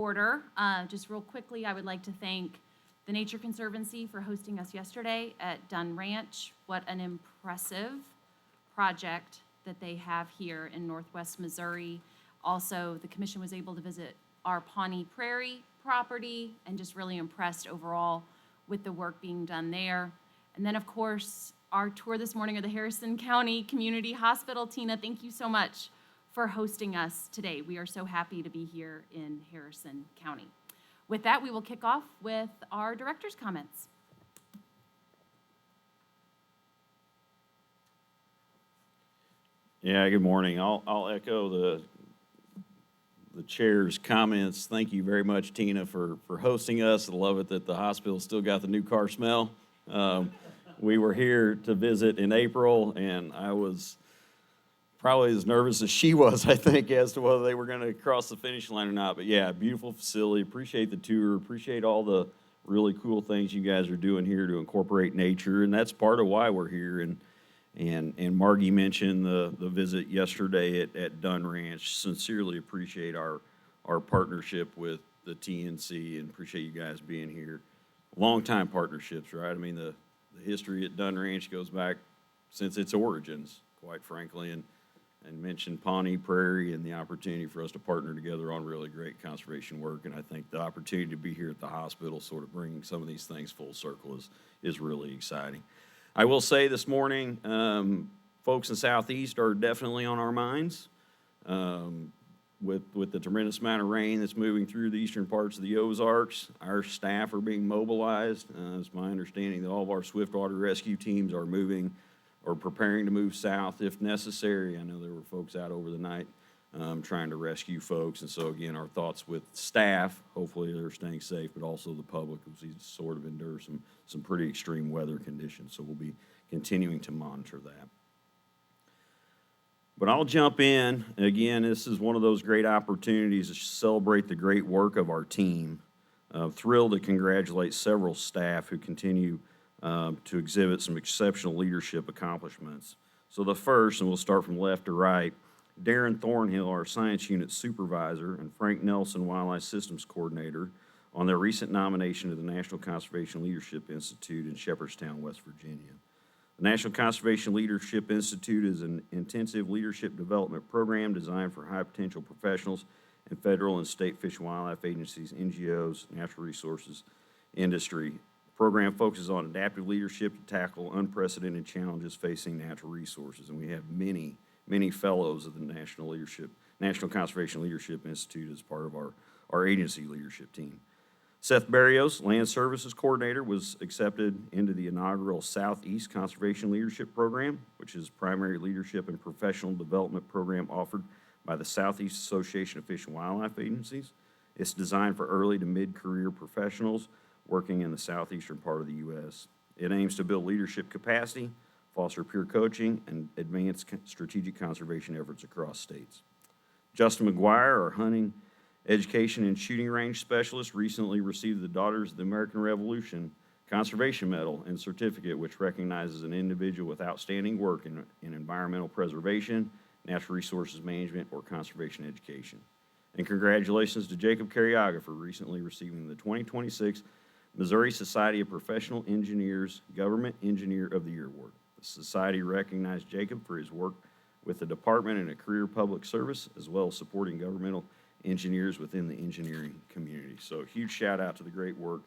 order. Just real quickly, I would like to thank the Nature Conservancy for hosting us yesterday at Dunn Ranch. What an impressive project that they have here in Northwest Missouri. Also, the commission was able to visit our Pawnee Prairie property and just really impressed overall with the work being done there. And then, of course, our tour this morning of the Harrison County Community Hospital. Tina, thank you so much for hosting us today. We are so happy to be here in Harrison County. With that, we will kick off with our director's comments. Yeah, good morning. I'll echo the chair's comments. Thank you very much, Tina, for hosting us. I love it that the hospital still got the new car smell. We were here to visit in April, and I was probably as nervous as she was, I think, as to whether they were going to cross the finish line or not. But yeah, beautiful facility. Appreciate the tour. Appreciate all the really cool things you guys are doing here to incorporate nature, and that's part of why we're here. And Margie mentioned the visit yesterday at Dunn Ranch. Sincerely appreciate our partnership with the TNC and appreciate you guys being here. Long-time partnerships, right? I mean, the history at Dunn Ranch goes back since its origins, quite frankly, and mentioned Pawnee Prairie and the opportunity for us to partner together on really great conservation work. And I think the opportunity to be here at the hospital, sort of bringing some of these things full circle is really exciting. I will say this morning, folks in Southeast are definitely on our minds. With the tremendous amount of rain that's moving through the eastern parts of the Ozarks, our staff are being mobilized. It's my understanding that all of our swiftwater rescue teams are moving or preparing to move south if necessary. I know there were folks out over the night trying to rescue folks. And so, again, our thoughts with staff. Hopefully they're staying safe, but also the public, as we sort of endure some pretty extreme weather conditions. So we'll be continuing to monitor that. But I'll jump in. Again, this is one of those great opportunities to celebrate the great work of our team. Thrilled to congratulate several staff who continue to exhibit some exceptional leadership accomplishments. So the first, and we'll start from left to right, Darren Thornhill, our Science Unit Supervisor, and Frank Nelson, Wildlife Systems Coordinator, on their recent nomination to the National Conservation Leadership Institute in Shepherdstown, West Virginia. The National Conservation Leadership Institute is an intensive leadership development program designed for high-potential professionals in federal and state fish and wildlife agencies, NGOs, natural resources industry. The program focuses on adaptive leadership to tackle unprecedented challenges facing natural resources, and we have many fellows of the National Conservation Leadership Institute as part of our agency leadership team. Seth Barrios, Land Services Coordinator, was accepted into the inaugural Southeast Conservation Leadership Program, which is primary leadership and professional development program offered by the Southeast Association of Fish and Wildlife Agencies. It's designed for early to mid-career professionals working in the southeastern part of the U.S. It aims to build leadership capacity, foster peer coaching, and advance strategic conservation efforts across states. Justin McGuire, our hunting, education, and shooting range specialist, recently received the Daughters of the American Revolution Conservation Medal and Certificate, which recognizes an individual with outstanding work in environmental preservation, natural resources management, or conservation education. And congratulations to Jacob Carriaga for recently receiving the 2026 Missouri Society of Professional Engineers Government Engineer of the Year Award. The society recognized Jacob for his work with the department in a career public service, as well as supporting governmental engineers within the engineering community. So a huge shout out to the great work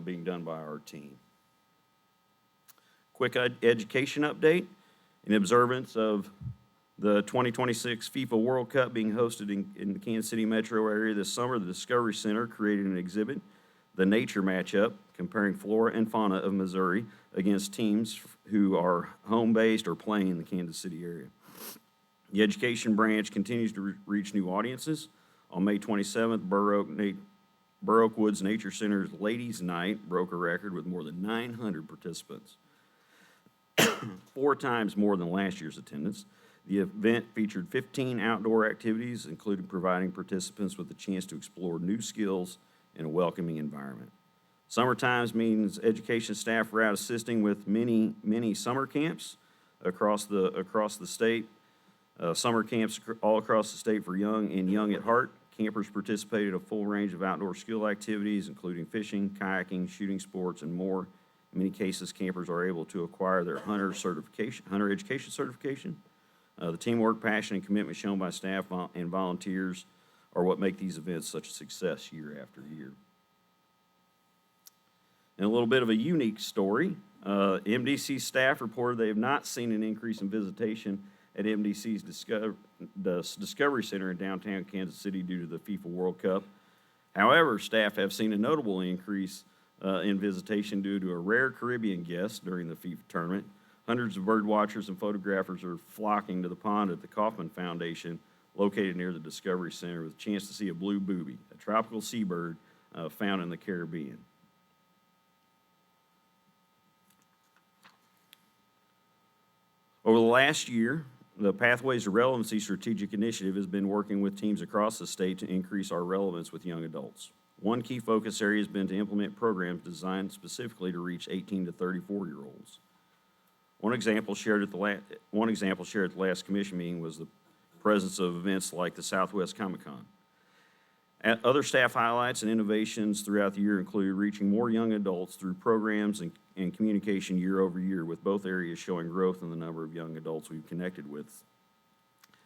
being done by our team. Quick education update. In observance of the 2026 FIFA World Cup being hosted in the Kansas City metro area this summer, the Discovery Center created an exhibit, The Nature Matchup, comparing flora and fauna of Missouri against teams who are home-based or playing in the Kansas City area. The education branch continues to reach new audiences. On May 27th, Burr Oak Woods Nature Center's Ladies' Night broke a record with more than 900 participants, 4 times more than last year's attendance. The event featured 15 outdoor activities, including providing participants with a chance to explore new skills in a welcoming environment. Summertime means education staff are out assisting with many summer camps across the state. Summer camps all across the state for young and young at heart Campers participated in a full range of outdoor skill activities, including fishing, kayaking, shooting sports, and more. In many cases, campers are able to acquire their hunter education certification. The teamwork, passion, and commitment shown by staff and volunteers are what make these events such a success year after year. And a little bit of a unique story. MDC staff reported they have not seen an increase in visitation at MDC's Discovery Center in downtown Kansas City due to the FIFA World Cup. However, staff have seen a notable increase in visitation due to a rare Caribbean guest during the FIFA tournament. Hundreds of bird watchers and photographers are flocking to the pond at the Kauffman Foundation, located near the Discovery Center, with a chance to see a blue booby, a tropical seabird found in the Caribbean. Over the last year, the Pathways to Relevancy Strategic Initiative has been working with teams across the state to increase our relevance with young adults. One key focus area has been to implement programs designed specifically to reach 18 to 34-year-olds. One example shared at the last commission meeting was the presence of events like the Southwest Comic-Con. Other staff highlights and innovations throughout the year include reaching more young adults through programs and communication year over year, with both areas showing growth in the number of young adults we've connected with.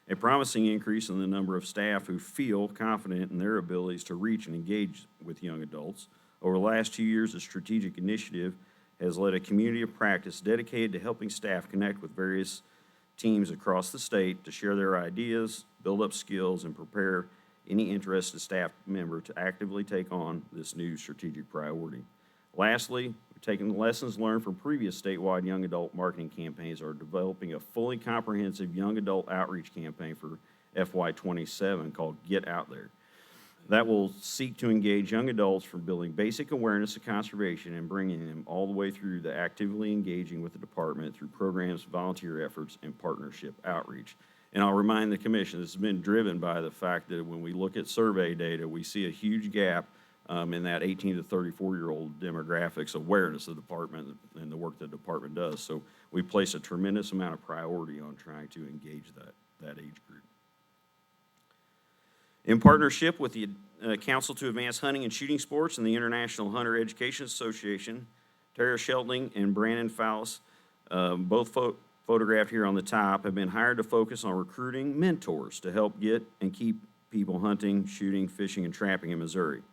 A promising increase in the number of staff who feel confident in their abilities to reach and engage with young adults. Over the last 2 years, the strategic initiative has led a community of practice dedicated to helping staff connect with various teams across the state to share their ideas, build up skills, and prepare any interested staff member to actively take on this new strategic priority. Lastly, we're taking the lessons learned from previous statewide young adult marketing campaigns are developing a fully comprehensive young adult outreach campaign for FY27 called Get Out There. That will seek to engage young adults from building basic awareness of conservation and bringing them all the way through to actively engaging with the department through programs, volunteer efforts, and partnership outreach. And I'll remind the commission, this has been driven by the fact that when we look at survey data, we see a huge gap in that 18 to 34-year-old demographics awareness of the department and the work the department does. So we place a tremendous amount of priority on trying to engage that age group. In partnership with the Council to Advance Hunting and Shooting Sports and the International Hunter Education Association, Tara Shelton and Brandon Fowles, both photographed here on the top, have been hired to focus on recruiting mentors to help get and keep people hunting, shooting, fishing, and trapping in Missouri.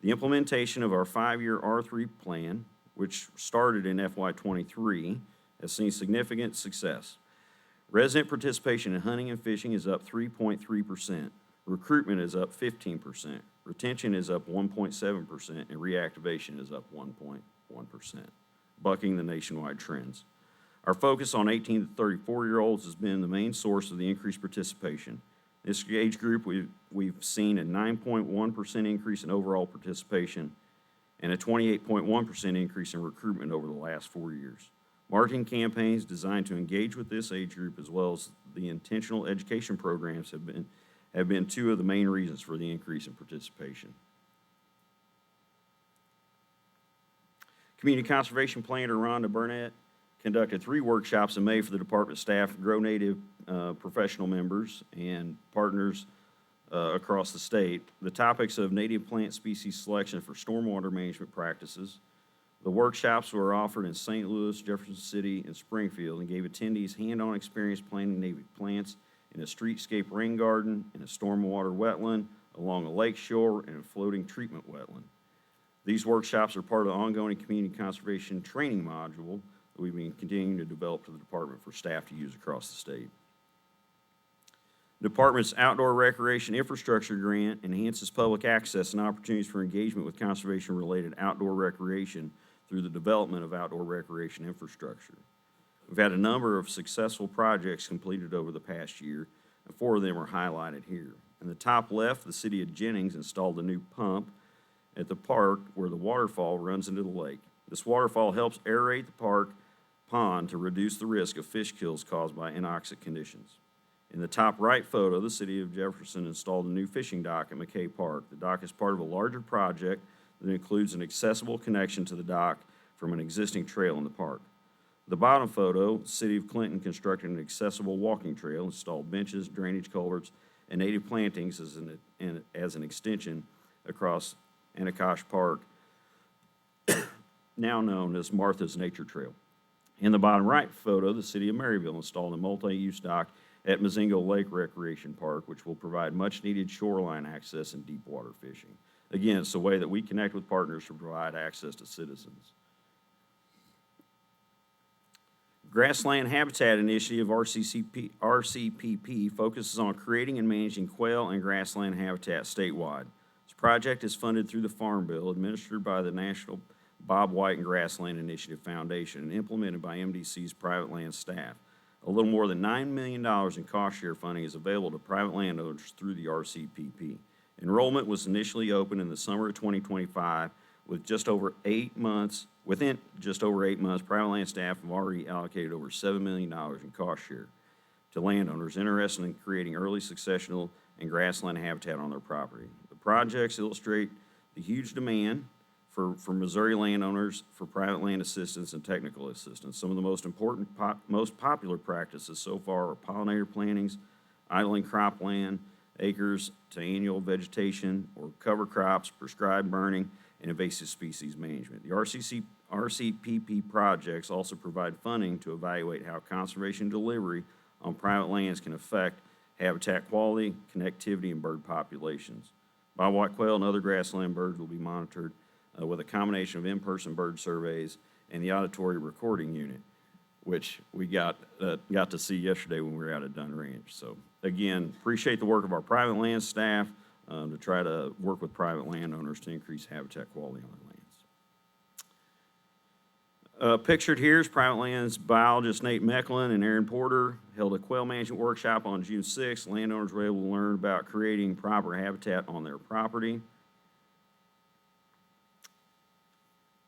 The implementation of our 5-year R3 plan, which started in FY23, has seen significant success. Resident participation in hunting and fishing is up 3.3%. Recruitment is up 15%. Retention is up 1.7%, and reactivation is up 1.1%, bucking the nationwide trends. Our focus on 18 to 34-year-olds has been the main source of the increased participation. This age group, we've seen a 9.1% increase in overall participation and a 28.1% increase in recruitment over the last 4 years. Marketing campaigns designed to engage with this age group, as well as the intentional education programs, have been two of the main reasons for the increase in participation. Community Conservation Planner Rhonda Burnett conducted 3 workshops in May for the department staff, Grow Native professional members, and partners across the state. The topics of native plant species selection for stormwater management practices. The workshops were offered in St. Louis, Jefferson City, and Springfield, and gave attendees hand-on experience planting native plants in a streetscape rain garden, in a stormwater wetland, along a lake shore, and a floating treatment wetland. These workshops are part of the ongoing community conservation training module that we've been continuing to develop for the department for staff to use across the state. The department's outdoor recreation infrastructure grant enhances public access and opportunities for engagement with conservation-related outdoor recreation through the development of outdoor recreation infrastructure. We've had a number of successful projects completed over the past year, and 4 of them are highlighted here. In the top left, the city of Jennings installed a new pump at the park where the waterfall runs into the lake. This waterfall helps aerate the park pond to reduce the risk of fish kills caused by anoxic conditions. In the top right photo, the city of Jefferson installed a new fishing dock at McKay Park. The dock is part of a larger project that includes an accessible connection to the dock from an existing trail in the park. The bottom photo, the city of Clinton constructed an accessible walking trail, installed benches, drainage culverts, and native plantings as an extension across Anacostia Park, now known as Martha's Nature Trail. In the bottom right photo, the city of Maryville installed a multi-use dock at Mazingo Lake Recreation Park, which will provide much-needed shoreline access and deep water fishing. Again, it's a way that we connect with partners to provide access to citizens. Grassland Habitat Initiative, RCPP, focuses on creating and managing quail and grassland habitat statewide. This project is funded through the Farm Bill, administered by the National Bob White and Grassland Initiative Foundation, and implemented by MDC's private land staff. A little more than $9 million in cost share funding is available to private landowners through the RCPP. Enrollment was initially opened in the summer of 2025, within just over 8 months, private land staff have already allocated over $7 million in cost share to landowners interested in creating early successional and grassland habitat on their property. The projects illustrate the huge demand for Missouri landowners for private land assistance and technical assistance. Some of the most important, most popular practices so far are pollinator plantings, idling cropland, acres to annual vegetation or cover crops, prescribed burning, and invasive species management. The RCPP projects also provide funding to evaluate how conservation delivery on private lands can affect habitat quality, connectivity, and bird populations. Bobwhite quail and other grassland birds will be monitored with a combination of in-person bird surveys and the auditory recording unit, which we got to see yesterday when we were out at Dunn Ranch. So again, appreciate the work of our private land staff to try to work with private landowners to increase habitat quality on their lands. Pictured here is private lands biologist Nate Mecklin and Aaron Porter held a quail management workshop on June 6th. Landowners were able to learn about creating proper habitat on their property.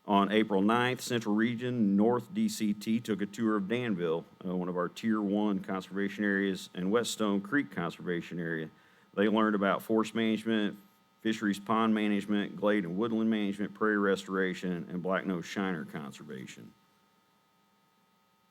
On April 9th, Central Region North DCT took a tour of Danville, one of our Tier 1 conservation areas, and Whetstone Creek Conservation Area. They learned about forest management, fisheries pond management, glade and woodland management, prairie restoration, and black-nosed shiner conservation.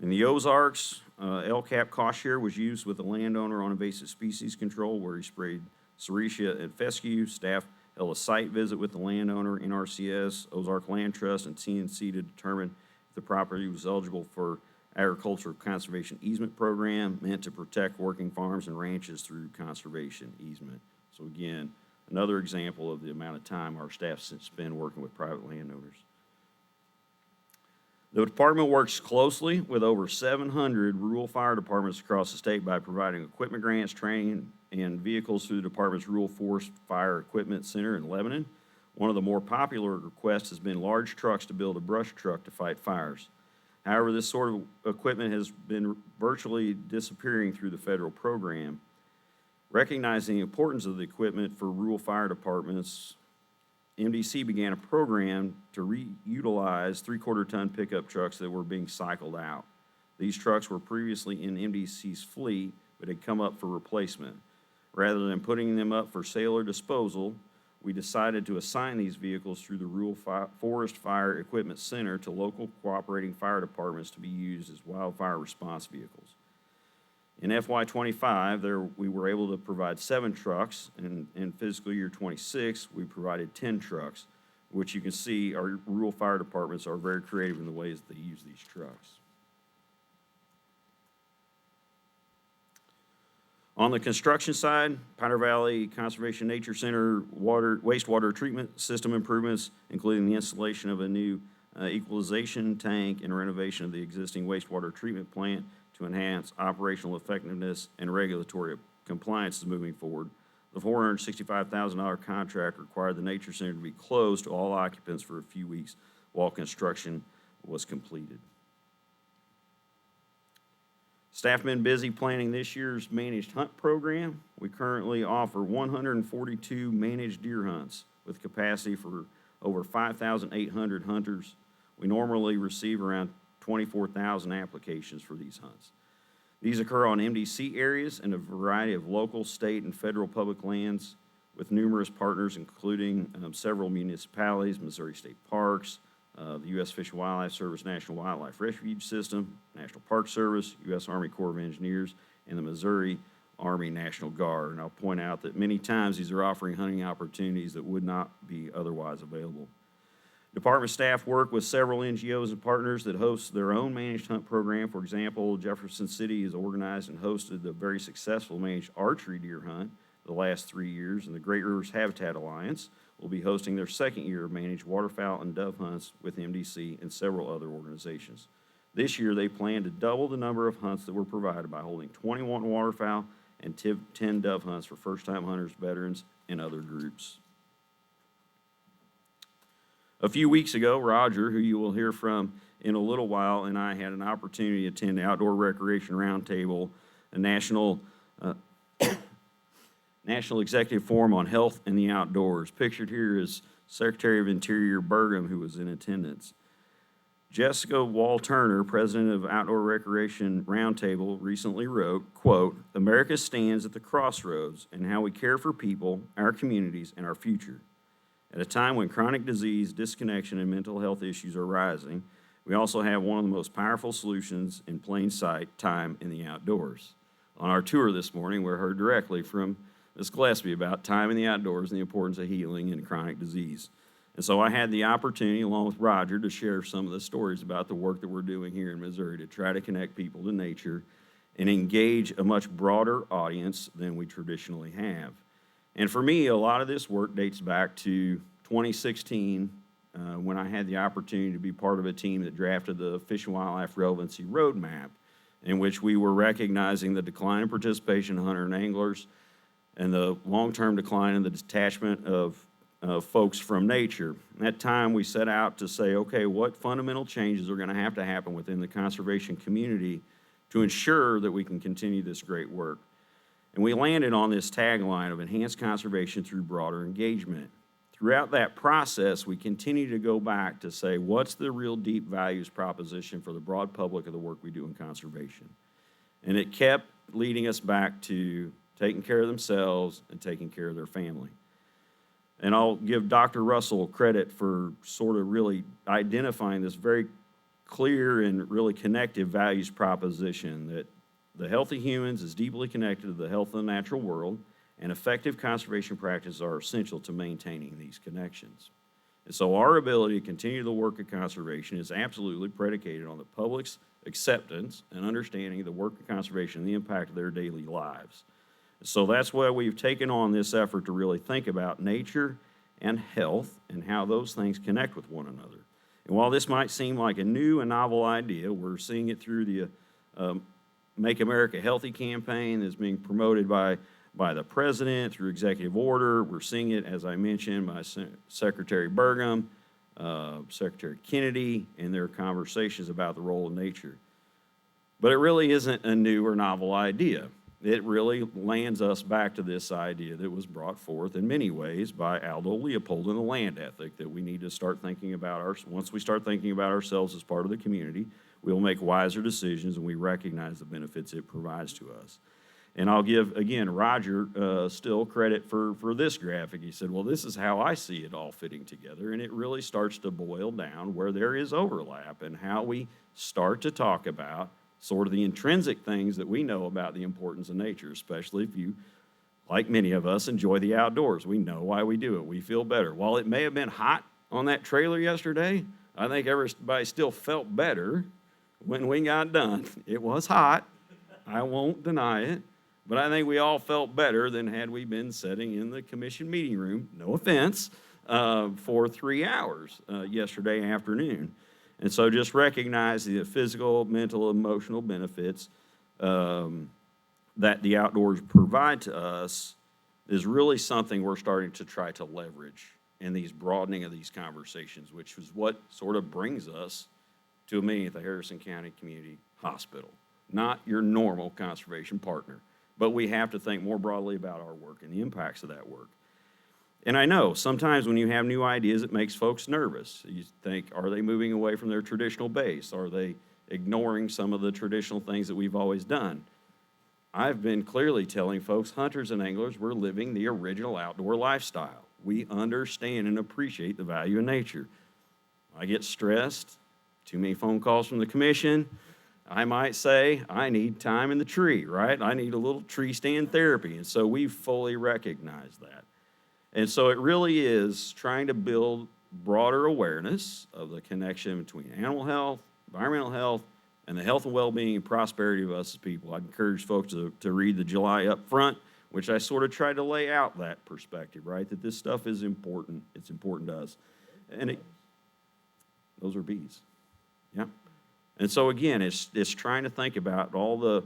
In the Ozarks, LCAP cost share was used with the landowner on invasive species control, where he sprayed Serratia and fescue. Staff held a site visit with the landowner, NRCS, Ozark Land Trust, and TNC to determine if the property was eligible for agricultural conservation easement program meant to protect working farms and ranches through conservation easement. So again, another example of the amount of time our staff spend working with private landowners. The department works closely with over 700 rural fire departments across the state by providing equipment grants, training, and vehicles through the department's Rural Forest Fire Equipment Center in Lebanon. One of the more popular requests has been large trucks to build a brush truck to fight fires. However, this sort of equipment has been virtually disappearing through the federal program. Recognizing the importance of the equipment for rural fire departments, MDC began a program to reutilize 3/4-ton pickup trucks that were being cycled out. These trucks were previously in MDC's fleet, but had come up for replacement. Rather than putting them up for sale or disposal, we decided to assign these vehicles through the Rural Forest Fire Equipment Center to local cooperating fire departments to be used as wildfire response vehicles. In FY25, we were able to provide 7 trucks, and in fiscal year 26, we provided 10 trucks, which you can see our rural fire departments are very creative in the ways that they use these trucks. On the construction side, Powder Valley Conservation Nature Center wastewater treatment system improvements, including the installation of a new equalization tank and renovation of the existing wastewater treatment plant to enhance operational effectiveness and regulatory compliance, is moving forward. The $465,000 contract required the Nature Center to be closed to all occupants for a few weeks while construction was completed. Staff been busy planning this year's managed hunt program. We currently offer 142 managed deer hunts with capacity for over 5,800 hunters. We normally receive around 24,000 applications for these hunts. These occur on MDC areas and a variety of local, state, and federal public lands with numerous partners, including several municipalities, Missouri State Parks, the U.S. Fish and Wildlife Service National Wildlife Refuge System, National Park Service, U.S. Army Corps of Engineers, and the Missouri Army National Guard. And I'll point out that many times these are offering hunting opportunities that would not be otherwise available. Department staff work with several NGOs and partners that host their own managed hunt program. For example, Jefferson City has organized and hosted a very successful managed archery deer hunt the last 3 years, and the Great Rivers Habitat Alliance will be hosting their second year of managed waterfowl and dove hunts with MDC and several other organizations. This year, they plan to double the number of hunts that were provided by holding 21 waterfowl and 10 dove hunts for first-time hunters, veterans, and other groups. A few weeks ago, Roger, who you will hear from in a little while, and I had an opportunity to attend the Outdoor Recreation Roundtable, a national executive forum on health and the outdoors. Pictured here is Secretary of Interior Burgum, who was in attendance. Jessica Wall-Turner, president of Outdoor Recreation Roundtable, recently wrote, quote, "America stands at the crossroads in how we care for people, our communities, and our future. At a time when chronic disease, disconnection, and mental health issues are rising, we also have one of the most powerful solutions in plain sight, time in the outdoors." On our tour this morning, we heard directly from Ms. Gillespie about time in the outdoors and the importance of healing and chronic disease. And so I had the opportunity, along with Roger, to share some of the stories about the work that we're doing here in Missouri to try to connect people to nature and engage a much broader audience than we traditionally have. And for me, a lot of this work dates back to 2016, when I had the opportunity to be part of a team that drafted the Fish and Wildlife Relevancy Roadmap, in which we were recognizing the decline in participation of hunter and anglers and the long-term decline in the detachment of folks from nature. At that time, we set out to say, okay, what fundamental changes are going to happen within the conservation community to ensure that we can continue this great work? And we landed on this tagline of enhanced conservation through broader engagement. Throughout that process, we continue to go back to say, what's the real deep values proposition for the broad public of the work we do in conservation? And it kept leading us back to taking care of themselves and taking care of their family. And I'll give Dr. Russell credit for sort of really identifying this very clear and really connective values proposition that the healthy humans is deeply connected to the health of the natural world, and effective conservation practices are essential to maintaining these connections. And so our ability to continue the work of conservation is absolutely predicated on the public's acceptance and understanding of the work of conservation and the impact of their daily lives. So that's why we've taken on this effort to really think about nature and health and how those things connect with one another. And while this might seem like a new and novel idea, we're seeing it through the Make America Healthy campaign that's being promoted by the president through executive order. We're seeing it, as I mentioned, by Secretary Burgum, Secretary Kennedy, in their conversations about the role of nature. But it really isn't a new or novel idea. It really lands us back to this idea that was brought forth in many ways by Aldo Leopold in The Land Ethic, that we need to start thinking about once we start thinking about ourselves as part of the community, we'll make wiser decisions and we recognize the benefits it provides to us. And I'll give, again, Roger still credit for this graphic. He said, well, this is how I see it all fitting together. And it really starts to boil down where there is overlap and how we start to talk about sort of the intrinsic things that we know about the importance of nature, especially if you, like many of us, enjoy the outdoors. We know why we do it. We feel better. While it may have been hot on that trailer yesterday, I think everybody still felt better when we got done. It was hot. I won't deny it. But I think we all felt better than had we been sitting in the commission meeting room, no offense, for 3 hours yesterday afternoon. And so just recognize the physical, mental, emotional benefits that the outdoors provide to us is really something we're starting to try to leverage in these broadening of these conversations, which is what sort of brings us to a meeting at the Harrison County Community Hospital. Not your normal conservation partner, but we have to think more broadly about our work and the impacts of that work. And I know sometimes when you have new ideas, it makes folks nervous. You think, are they moving away from their traditional base? Are they ignoring some of the traditional things that we've always done? I've been clearly telling folks, hunters and anglers, we're living the original outdoor lifestyle. We understand and appreciate the value of nature. I get stressed, too many phone calls from the commission. I might say, I need time in the tree, right? I need a little tree stand therapy. And so we fully recognize that. And so it really is trying to build broader awareness of the connection between animal health, environmental health, and the health and well-being and prosperity of us as people. I'd encourage folks to read the July up front, which I sort of tried to lay out that perspective, right? That this stuff is important. It's important to us. And those are bees. Yeah. And so again, it's trying to think about all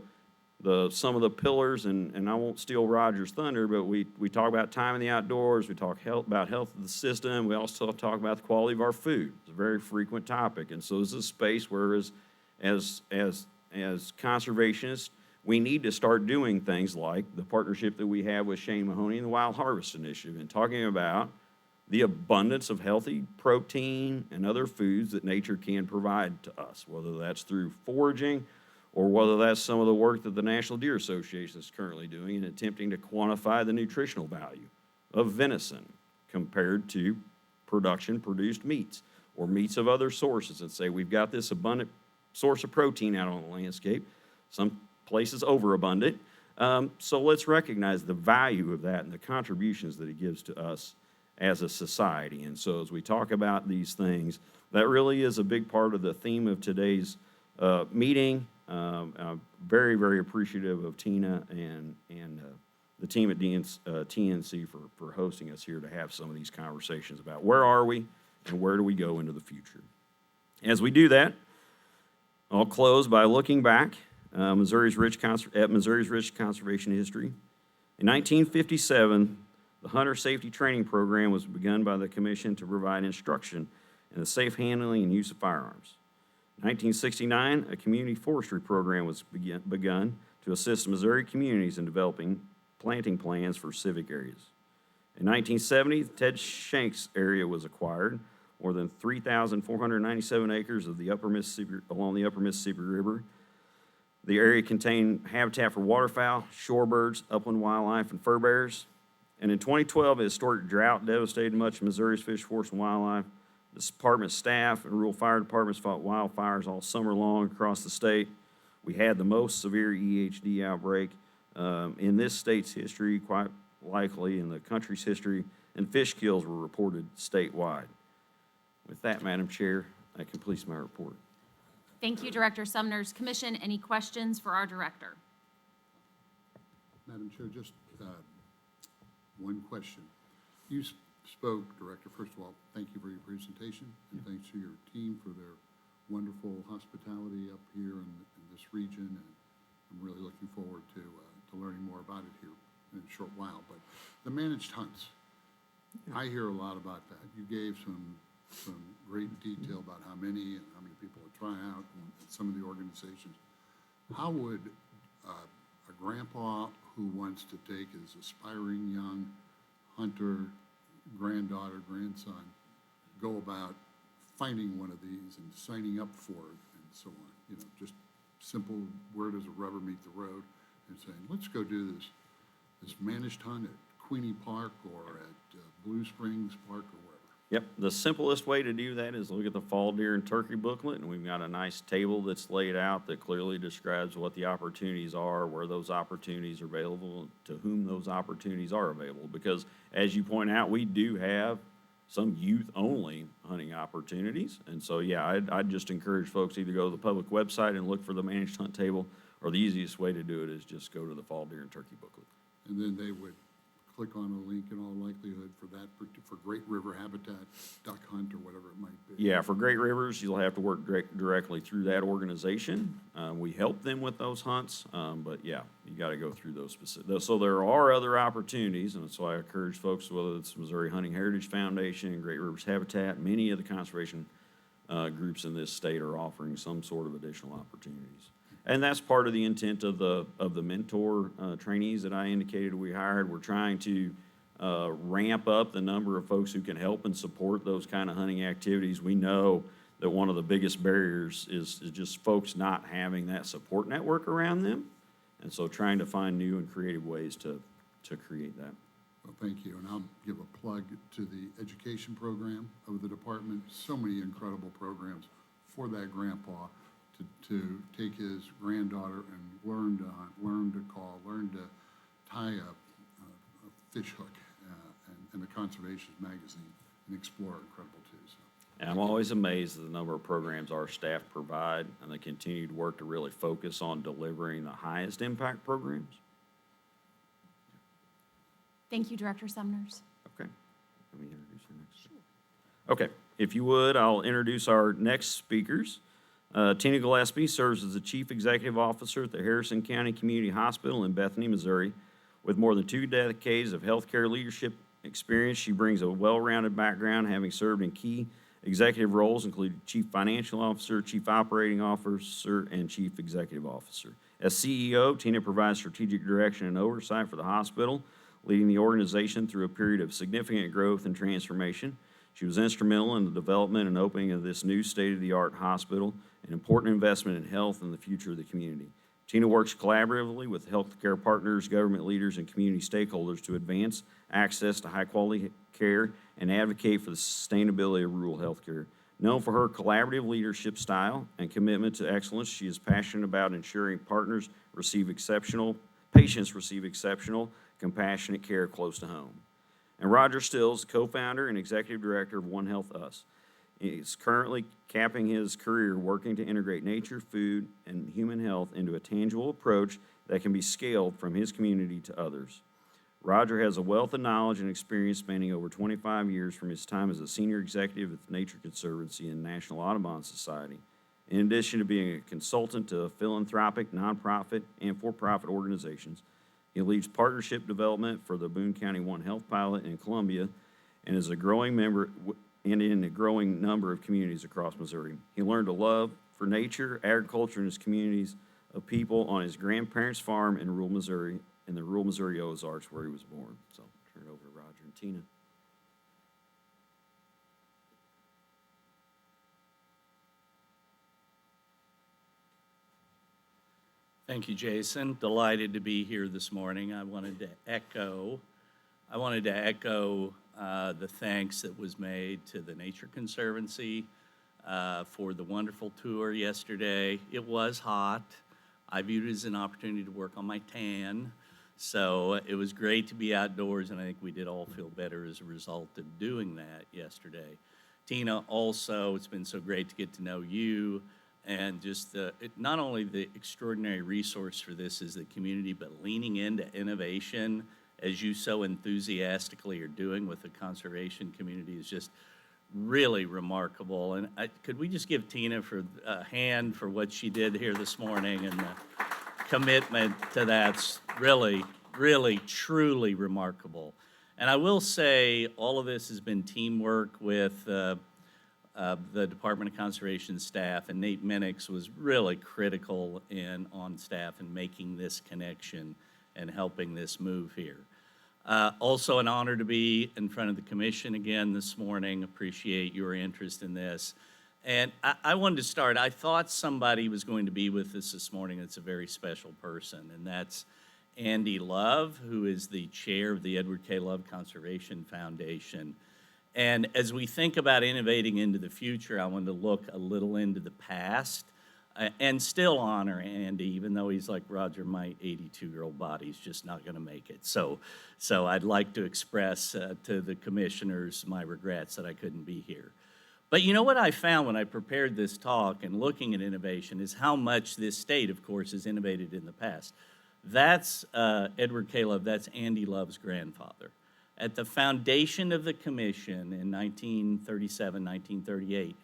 some of the pillars, and I won't steal Roger's thunder, but we talk about time in the outdoors, we talk about health of the system, we also talk about the quality of our food. It's a very frequent topic, and so this is a space where as conservationists, we need to start doing things like the partnership that we have with Shane Mahoney and the Wild Harvest Initiative, and talking about the abundance of healthy protein and other foods that nature can provide to us, whether that's through foraging or whether that's some of the work that the National Deer Association is currently doing in attempting to quantify the nutritional value of venison compared to production-produced meats or meats of other sources, and say we've got this abundant source of protein out on the landscape, some places overabundant, so let's recognize the value of that and the contributions that it gives to us as a society. And so as we talk about these things, that really is a big part of the theme of today's meeting. I'm very, very appreciative of Tina and the team at TNC for hosting us here to have some of these conversations about where are we and where do we go into the future. As we do that, I'll close by looking back at Missouri's rich conservation history. In 1957, the Hunter Safety Training Program was begun by the Commission to provide instruction in the safe handling and use of firearms. In 1969, a community forestry program was begun to assist Missouri communities in developing planting plans for civic areas. In 1970, the Ted Shanks area was acquired, more than 3,497 acres of the along the upper Mississippi River. The area contained habitat for waterfowl, shorebirds, upland wildlife, and fur bears. And in 2012, a historic drought devastated much of Missouri's fish, forest, and wildlife. The department staff and rural fire departments fought wildfires all summer long across the state. We had the most severe EHD outbreak in this state's history, quite likely in the country's history, and fish kills were reported statewide. With that, Madam Chair, that completes my report. Thank you, Director Sumner's Commission. Any questions for our director? Madam Chair, just one question. You spoke, Director, first of all, thank you for your presentation, and thanks to your team for their wonderful hospitality up here in this region, and I'm really looking forward to learning more about it here in a short while. But the managed hunts, I hear a lot about that. You gave some great detail about how many and how many people would try out and some of the organizations. How would a grandpa who wants to take his aspiring young hunter, granddaughter, grandson, go about finding one of these and signing up for it and so on? You know, just simple, where does the rubber meet the road, and saying, let's go do this managed hunt at Queenie Park or at Blue Springs Park or wherever. Yep, the simplest way to do that is look at the fall deer and turkey booklet, and we've got a nice table that's laid out that clearly describes what the opportunities are, where those opportunities are available, to whom those opportunities are available. Because as you point out, we do have some youth-only hunting opportunities. And so, yeah, I'd just encourage folks to either go to the public website and look for the managed hunt table, or the easiest way to do it is just go to the fall deer and turkey booklet. And then they would click on a link in all likelihood for that, for Great River Habitat, duck hunt, or whatever it might be. Yeah, for Great Rivers, you'll have to work directly through that organization. We help them with those hunts, but yeah, you got to go through those specific. So there are other opportunities, and so I encourage folks, whether it's Missouri Hunting Heritage Foundation, Great Rivers Habitat, many of the conservation groups in this state are offering some sort of additional opportunities. And that's part of the intent of the mentor trainees that I indicated we hired. We're trying to ramp up the number of folks who can help and support those kind of hunting activities. We know that one of the biggest barriers is just folks not having that support network around them. And so trying to find new and creative ways to create that. Well, thank you, and I'll give a plug to the education program of the department. So many incredible programs for that grandpa. to take his granddaughter and learn to call, learn to tie a fish hook in the Conservation Magazine and explore incredible too. So. And I'm always amazed at the number of programs our staff provide and the continued work to really focus on delivering the highest impact programs. Thank you, Director Sumners. Okay. Let me introduce our next. Okay, if you would, I'll introduce our next speakers. Tina Gillespie serves as the Chief Executive Officer at the Harrison County Community Hospital in Bethany, Missouri. With more than 2 decades of healthcare leadership experience, she brings a well-rounded background, having served in key executive roles, including Chief Financial Officer, Chief Operating Officer, and Chief Executive Officer. As CEO, Tina provides strategic direction and oversight for the hospital, leading the organization through a period of significant growth and transformation. She was instrumental in the development and opening of this new state-of-the-art hospital, an important investment in health and the future of the community. Tina works collaboratively with healthcare partners, government leaders, and community stakeholders to advance access to high-quality care and advocate for the sustainability of rural healthcare. Known for her collaborative leadership style and commitment to excellence, she is passionate about ensuring patients receive exceptional, compassionate care close to home. And Roger Stills, co-founder and executive director of One Health Us. He's currently capping his career working to integrate nature, food, and human health into a tangible approach that can be scaled from his community to others. Roger has a wealth of knowledge and experience spanning over 25 years from his time as a senior executive at the Nature Conservancy and National Audubon Society. In addition to being a consultant to philanthropic, nonprofit, and for-profit organizations, he leads partnership development for the Boone County One Health pilot in Columbia and is a growing member and in a growing number of communities across Missouri. He learned a love for nature, agriculture, and his communities of people on his grandparents' farm in rural Missouri, in the rural Missouri Ozarks where he was born. So I'll turn it over to Roger and Tina. Thank you, Jason. Delighted to be here this morning. I wanted to echo the thanks that was made to the Nature Conservancy for the wonderful tour yesterday. It was hot. I viewed it as an opportunity to work on my tan. So it was great to be outdoors, and I think we did all feel better as a result of doing that yesterday. Tina, also, it's been so great to get to know you. And just not only the extraordinary resource for this is the community, but leaning into innovation, as you so enthusiastically are doing with the conservation community, is just really remarkable. And could we just give Tina a hand for what she did here this morning, and the commitment to that's really, really, truly remarkable. And I will say all of this has been teamwork with the Department of Conservation staff, and Nate Minix was really critical on staff in making this connection and helping this move here. Also an honor to be in front of the commission again this morning. Appreciate your interest in this. And I wanted to start, I thought somebody was going to be with us this morning that's a very special person, and that's Andy Love, who is the chair of the Edward K. Love Conservation Foundation. And as we think about innovating into the future, I wanted to look a little into the past and still honor Andy, even though he's like, Roger, my 82-year-old body's just not going to make it. So I'd like to express to the commissioners my regrets that I couldn't be here. But you know what I found when I prepared this talk and looking at innovation is how much this state, of course, has innovated in the past. That's Edward K. Love, that's Andy Love's grandfather. At the foundation of the commission in 1937, 1938,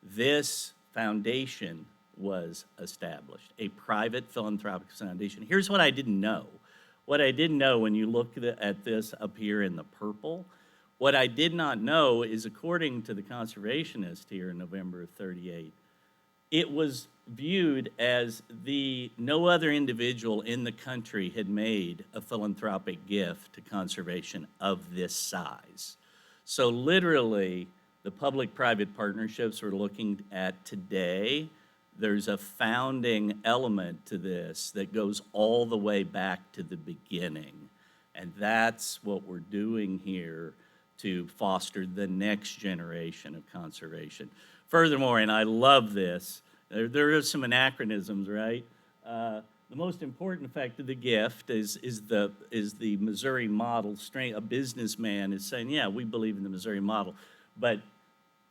this foundation was established, a private philanthropic foundation. Here's what I didn't know. What I didn't know when you look at this up here in the purple, what I did not know is, according to the conservationist here in November of 38, it was viewed as no other individual in the country had made a philanthropic gift to conservation of this size. So literally, the public-private partnerships we're looking at today, there's a founding element to this that goes all the way back to the beginning. And that's what we're doing here to foster the next generation of conservation. Furthermore, and I love this, There are some anachronisms, right? The most important effect of the gift is the Missouri model. A businessman is saying, yeah, we believe in the Missouri model, but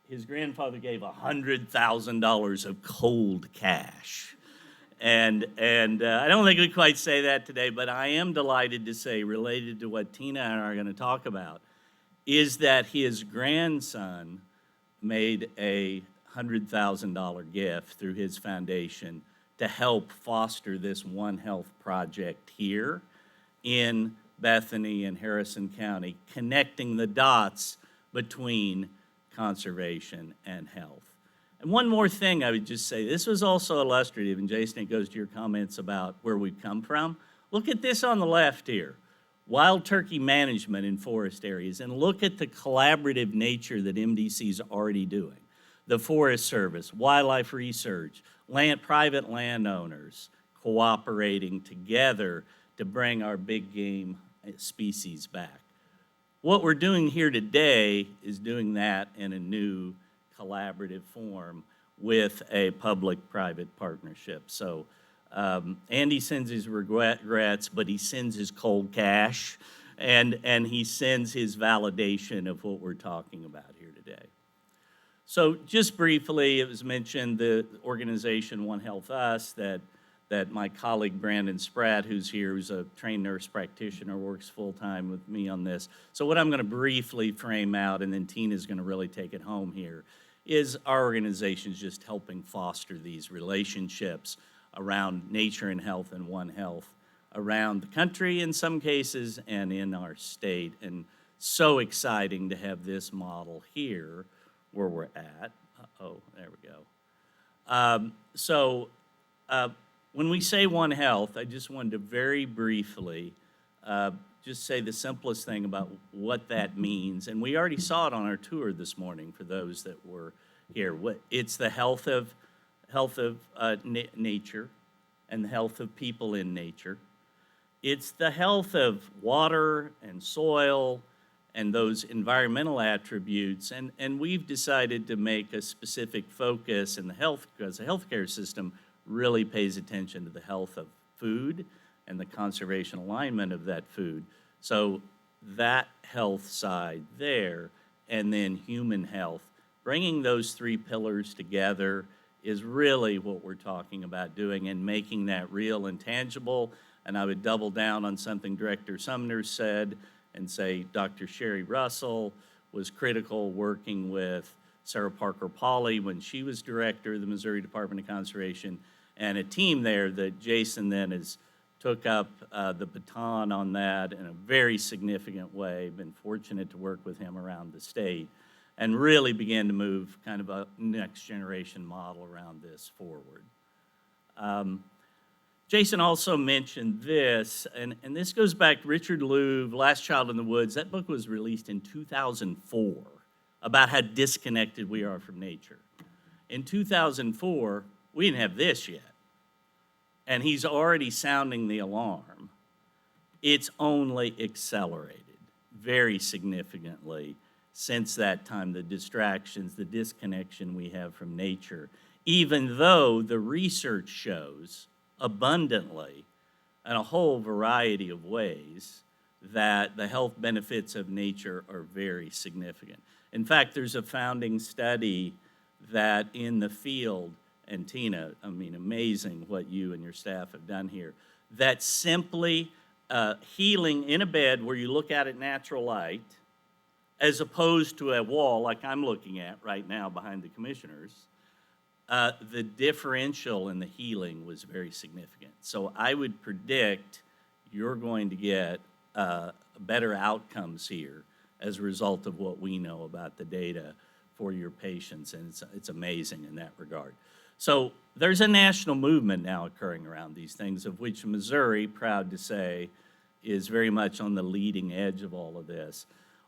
his grandfather gave $100,000 of cold cash. And I don't think we quite say that today, but I am delighted to say, related to what Tina and I are going to talk about, is that his grandson made a $100,000 gift through his foundation to help foster this One Health project here in Bethany and Harrison County, connecting the dots between conservation and health. And one more thing I would just say, this was also illustrative, and Jason, it goes to your comments about where we've come from. Look at this on the left here, wild turkey management in forest areas, and look at the collaborative nature that MDC is already doing. The Forest Service, wildlife research, private landowners cooperating together to bring our big game species back. What we're doing here today is doing that in a new collaborative form with a public-private partnership. So Andy sends his regrets, but he sends his cold cash, and he sends his validation of what we're talking about here today. So just briefly, it was mentioned the organization One Health Us that my colleague Brandon Spratt, who's here, who's a trained nurse practitioner, works full-time with me on this. So what I'm going to briefly frame out, and then Tina's going to really take it home here, is our organization is just helping foster these relationships around nature and health and One Health around the country in some cases and in our state. And so exciting to have this model here where we're at. Uh-oh, there we go. When we say One Health, I just wanted to very briefly just say the simplest thing about what that means. And we already saw it on our tour this morning for those that were here. It's the health of nature and the health of people in nature. It's the health of water and soil and those environmental attributes. And we've decided to make a specific focus in the health, because the healthcare system really pays attention to the health of food and the conservation alignment of that food. So that health side there, and then human health, bringing those three pillars together is really what we're talking about doing and making that real and tangible. And I would double down on something Director Sumner said and say Dr. Sherry Russell was critical working with Sarah Parker Pauley when she was director of the Missouri Department of Conservation, and a team there that Jason then took up the baton on that in a very significant way. Been fortunate to work with him around the state and really began to move kind of a next generation model around this forward. Jason also mentioned this, and this goes back to Richard Louv, Last Child in the Woods. That book was released in 2004 about how disconnected we are from nature. In 2004, we didn't have this yet, and he's already sounding the alarm. It's only accelerated very significantly since that time, the distractions, the disconnection we have from nature, even though the research shows abundantly in a whole variety of ways that the health benefits of nature are very significant. In fact, there's a founding study that in the field, and Tina, I mean, amazing what you and your staff have done here, that simply healing in a bed where you look at it natural light, as opposed to a wall like I'm looking at right now behind the commissioners, the differential in the healing was very significant. So I would predict you're going to get better outcomes here as a result of what we know about the data for your patients, and it's amazing in that regard. So there's a national movement now occurring around these things, of which Missouri, proud to say, is very much on the leading edge of all of this.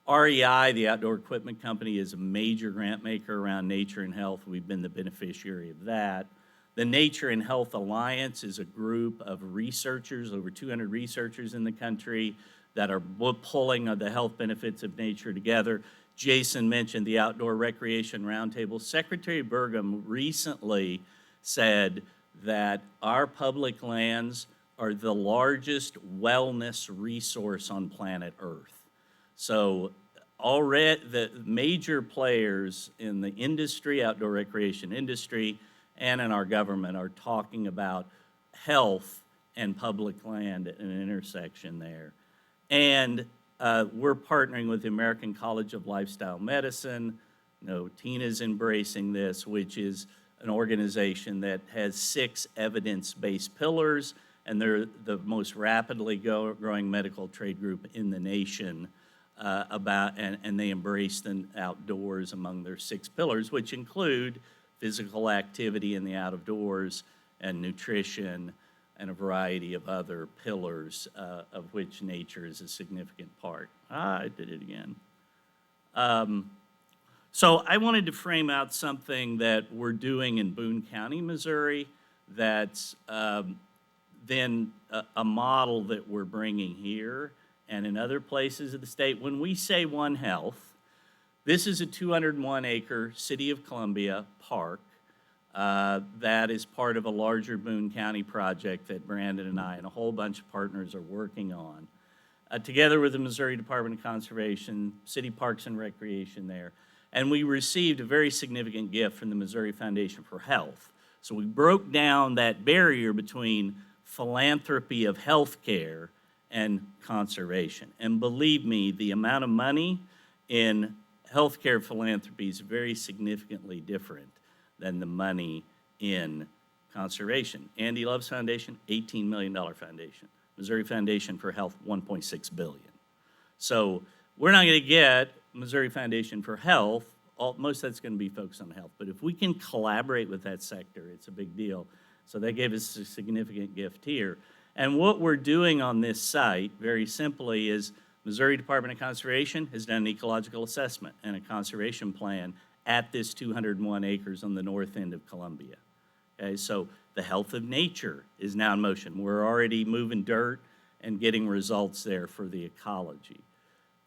REI, the outdoor equipment company, is a major grant maker around nature and health. We've been the beneficiary of that. The Nature and Health Alliance is a group of researchers, over 200 researchers in the country, that are pulling the health benefits of nature together. Jason mentioned the Outdoor Recreation Roundtable. Secretary Burgum recently said that our public lands are the largest wellness resource on planet Earth. So already the major players in the industry, outdoor recreation industry, and in our government are talking about health and public land at an intersection there. And we're partnering with the American College of Lifestyle Medicine. Tina's embracing this, which is an organization that has 6 evidence-based pillars, and they're the most rapidly growing medical trade group in the nation and they embrace the outdoors among their 6 pillars, which include physical activity in the outdoors and nutrition and a variety of other pillars of which nature is a significant part. I did it again. So I wanted to frame out something that we're doing in Boone County, Missouri, that's then a model that we're bringing here and in other places of the state. When we say One Health, this is a 201-acre City of Columbia park that is part of a larger Boone County project that Brandon and I and a whole bunch of partners are working on, together with the Missouri Department of Conservation, City Parks and Recreation there. And we received a very significant gift from the Missouri Foundation for Health. So we broke down that barrier between philanthropy of healthcare and conservation. And believe me, the amount of money in healthcare philanthropy is very significantly different than the money in conservation. Andy Love's foundation, $18 million foundation. Missouri Foundation for Health, $1.6 billion. So we're not going to get Missouri Foundation for Health. Most of that's going to be focused on health. But if we can collaborate with that sector, it's a big deal. So that gave us a significant gift here. And what we're doing on this site, very simply, is Missouri Department of Conservation has done an ecological assessment and a conservation plan at this 201 acres on the north end of Columbia. Okay, so the health of nature is now in motion. We're already moving dirt and getting results there for the ecology.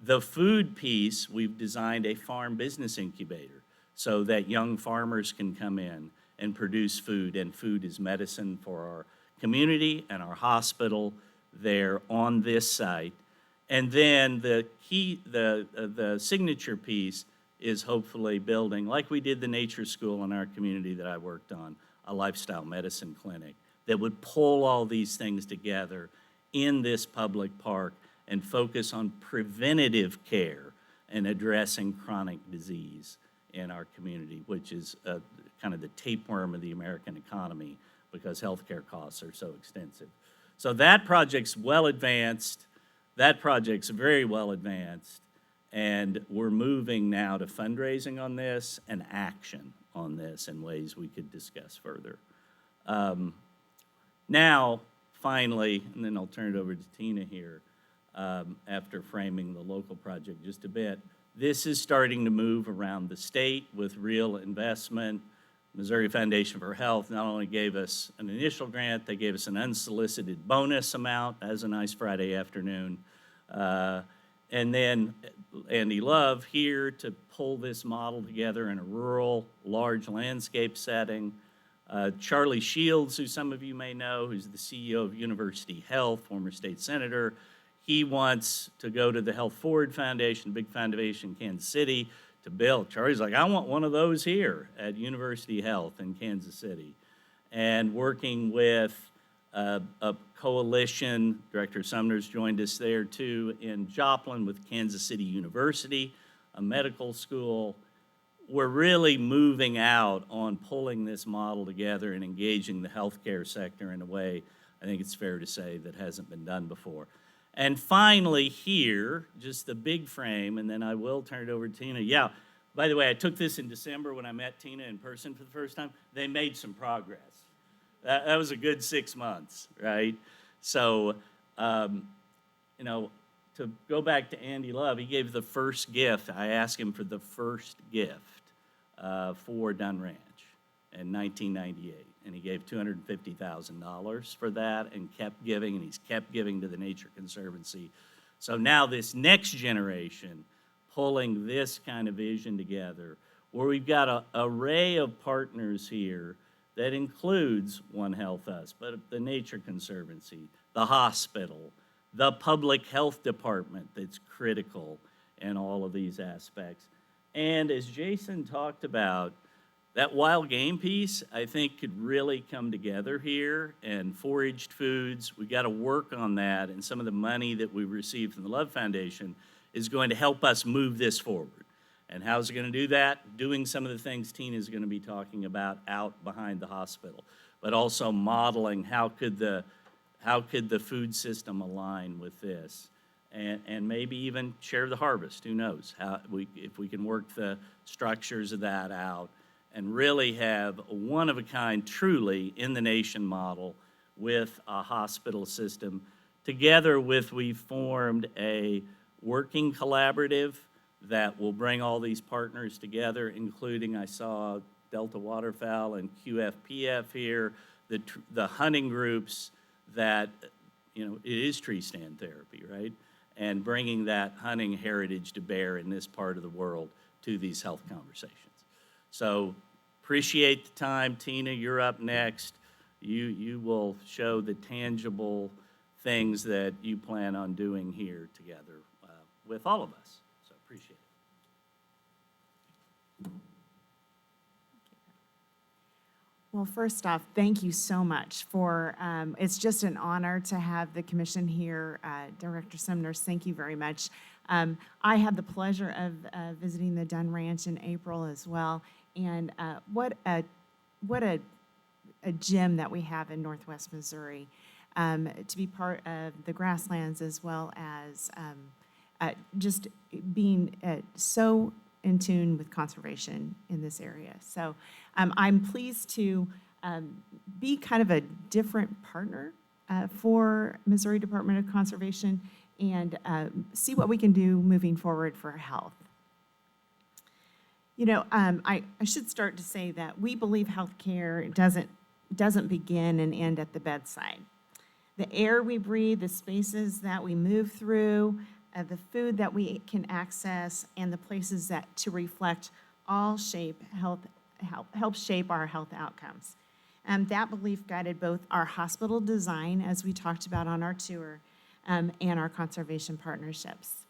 The food piece, we've designed a farm business incubator so that young farmers can come in and produce food, and food is medicine for our community and our hospital there on this site. And then the key, the signature piece is hopefully building, like we did the nature school in our community that I worked on, a lifestyle medicine clinic that would pull all these things together in this public park and focus on preventative care and addressing chronic disease in our community, which is kind of the tapeworm of the American economy because healthcare costs are so extensive. So that project's well advanced. That project's very well advanced. And we're moving now to fundraising on this and action on this in ways we could discuss further. Now, finally, and then I'll turn it over to Tina here after framing the local project just a bit. This is starting to move around the state with real investment. Missouri Foundation for Health not only gave us an initial grant, they gave us an unsolicited bonus amount. That was a nice Friday afternoon. And then Andy Love here to pull this model together in a rural, large landscape setting. Charlie Shields, who some of you may know, who's the CEO of University Health, former state senator, he wants to go to the Health Forward Foundation, big foundation in Kansas City, to build. Charlie's like, I want one of those here at University Health in Kansas City. And working with a coalition, Director Sumner's joined us there too, in Joplin with Kansas City University, a medical school. We're really moving out on pulling this model together and engaging the healthcare sector in a way, I think it's fair to say, that hasn't been done before. And finally here, just the big frame, and then I will turn it over to Tina. Yeah, by the way, I took this in December when I met Tina in person for the first time. They made some progress. That was a good 6 months, right? So, you know, to go back to Andy Love, he gave the first gift. I asked him for the first gift for Dunn Ranch in 1998. And he gave $250,000 for that and kept giving, and he's kept giving to the Nature Conservancy. So now this next generation pulling this kind of vision together, where we've got an array of partners here that includes One Health Us, but the Nature Conservancy, the hospital, the public health department that's critical in all of these aspects. And as Jason talked about, that wild game piece, I think, could really come together here, and foraged foods, we got to work on that, and some of the money that we received from the Love Foundation is going to help us move this forward. And how's it going to do that? Doing some of the things Tina's going to be talking about out behind the hospital, but also modeling how could the food system align with this, and maybe even share the harvest. Who knows? If we can work the structures of that out and really have a one-of-a-kind, truly in-the-nation model with a hospital system. Together with, we've formed a working collaborative that will bring all these partners together, including, I saw Delta Waterfowl and QFPF here, the hunting groups that, it is tree stand therapy, right? And bringing that hunting heritage to bear in this part of the world to these health conversations. So appreciate the time. Tina, you're up next. You will show the tangible things that you plan on doing here together with all of us. So appreciate it. Well, first off, thank you so much for, it's just an honor to have the commission here. Director Sumner, thank you very much. I had the pleasure of visiting the Dunn Ranch in April as well, and what a gem that we have in Northwest Missouri, to be part of the grasslands as well as just being so in tune with conservation in this area. So I'm pleased to be kind of a different partner for Missouri Department of Conservation and see what we can do moving forward for health. I should start to say that we believe healthcare doesn't begin and end at the bedside. The air we breathe, the spaces that we move through, the food that we can access, and the places that to reflect all help shape our health outcomes. That belief guided both our hospital design, as we talked about on our tour, and our conservation partnerships.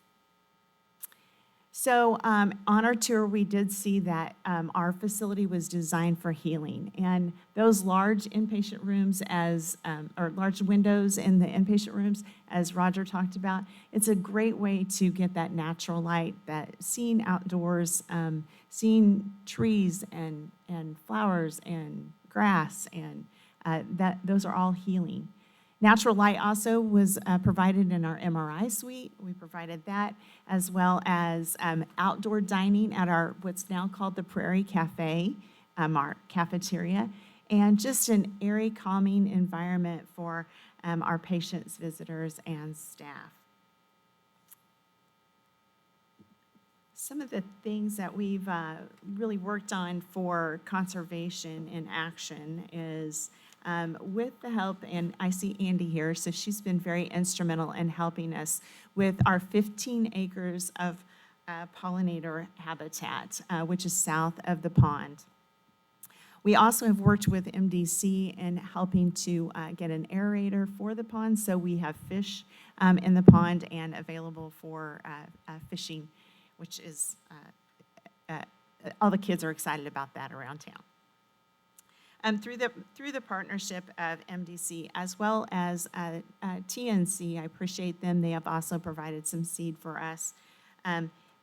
So on our tour, we did see that our facility was designed for healing, and those large inpatient rooms or large windows in the inpatient rooms, as Roger talked about, it's a great way to get that natural light, that seeing outdoors, seeing trees and flowers and grass, and those are all healing. Natural light also was provided in our MRI suite. We provided that, as well as outdoor dining at our what's now called the Prairie Cafe, our cafeteria, and just an airy, calming environment for our patients, visitors, and staff. Some of the things that we've really worked on for conservation in action is with the help, and I see Andy here, so she's been very instrumental in helping us with our 15 acres of pollinator habitat, which is south of the pond. We also have worked with MDC in helping to get an aerator for the pond, so we have fish in the pond and available for fishing, which is, all the kids are excited about that around town. Through the partnership of MDC as well as TNC, I appreciate them. They have also provided some seed for us.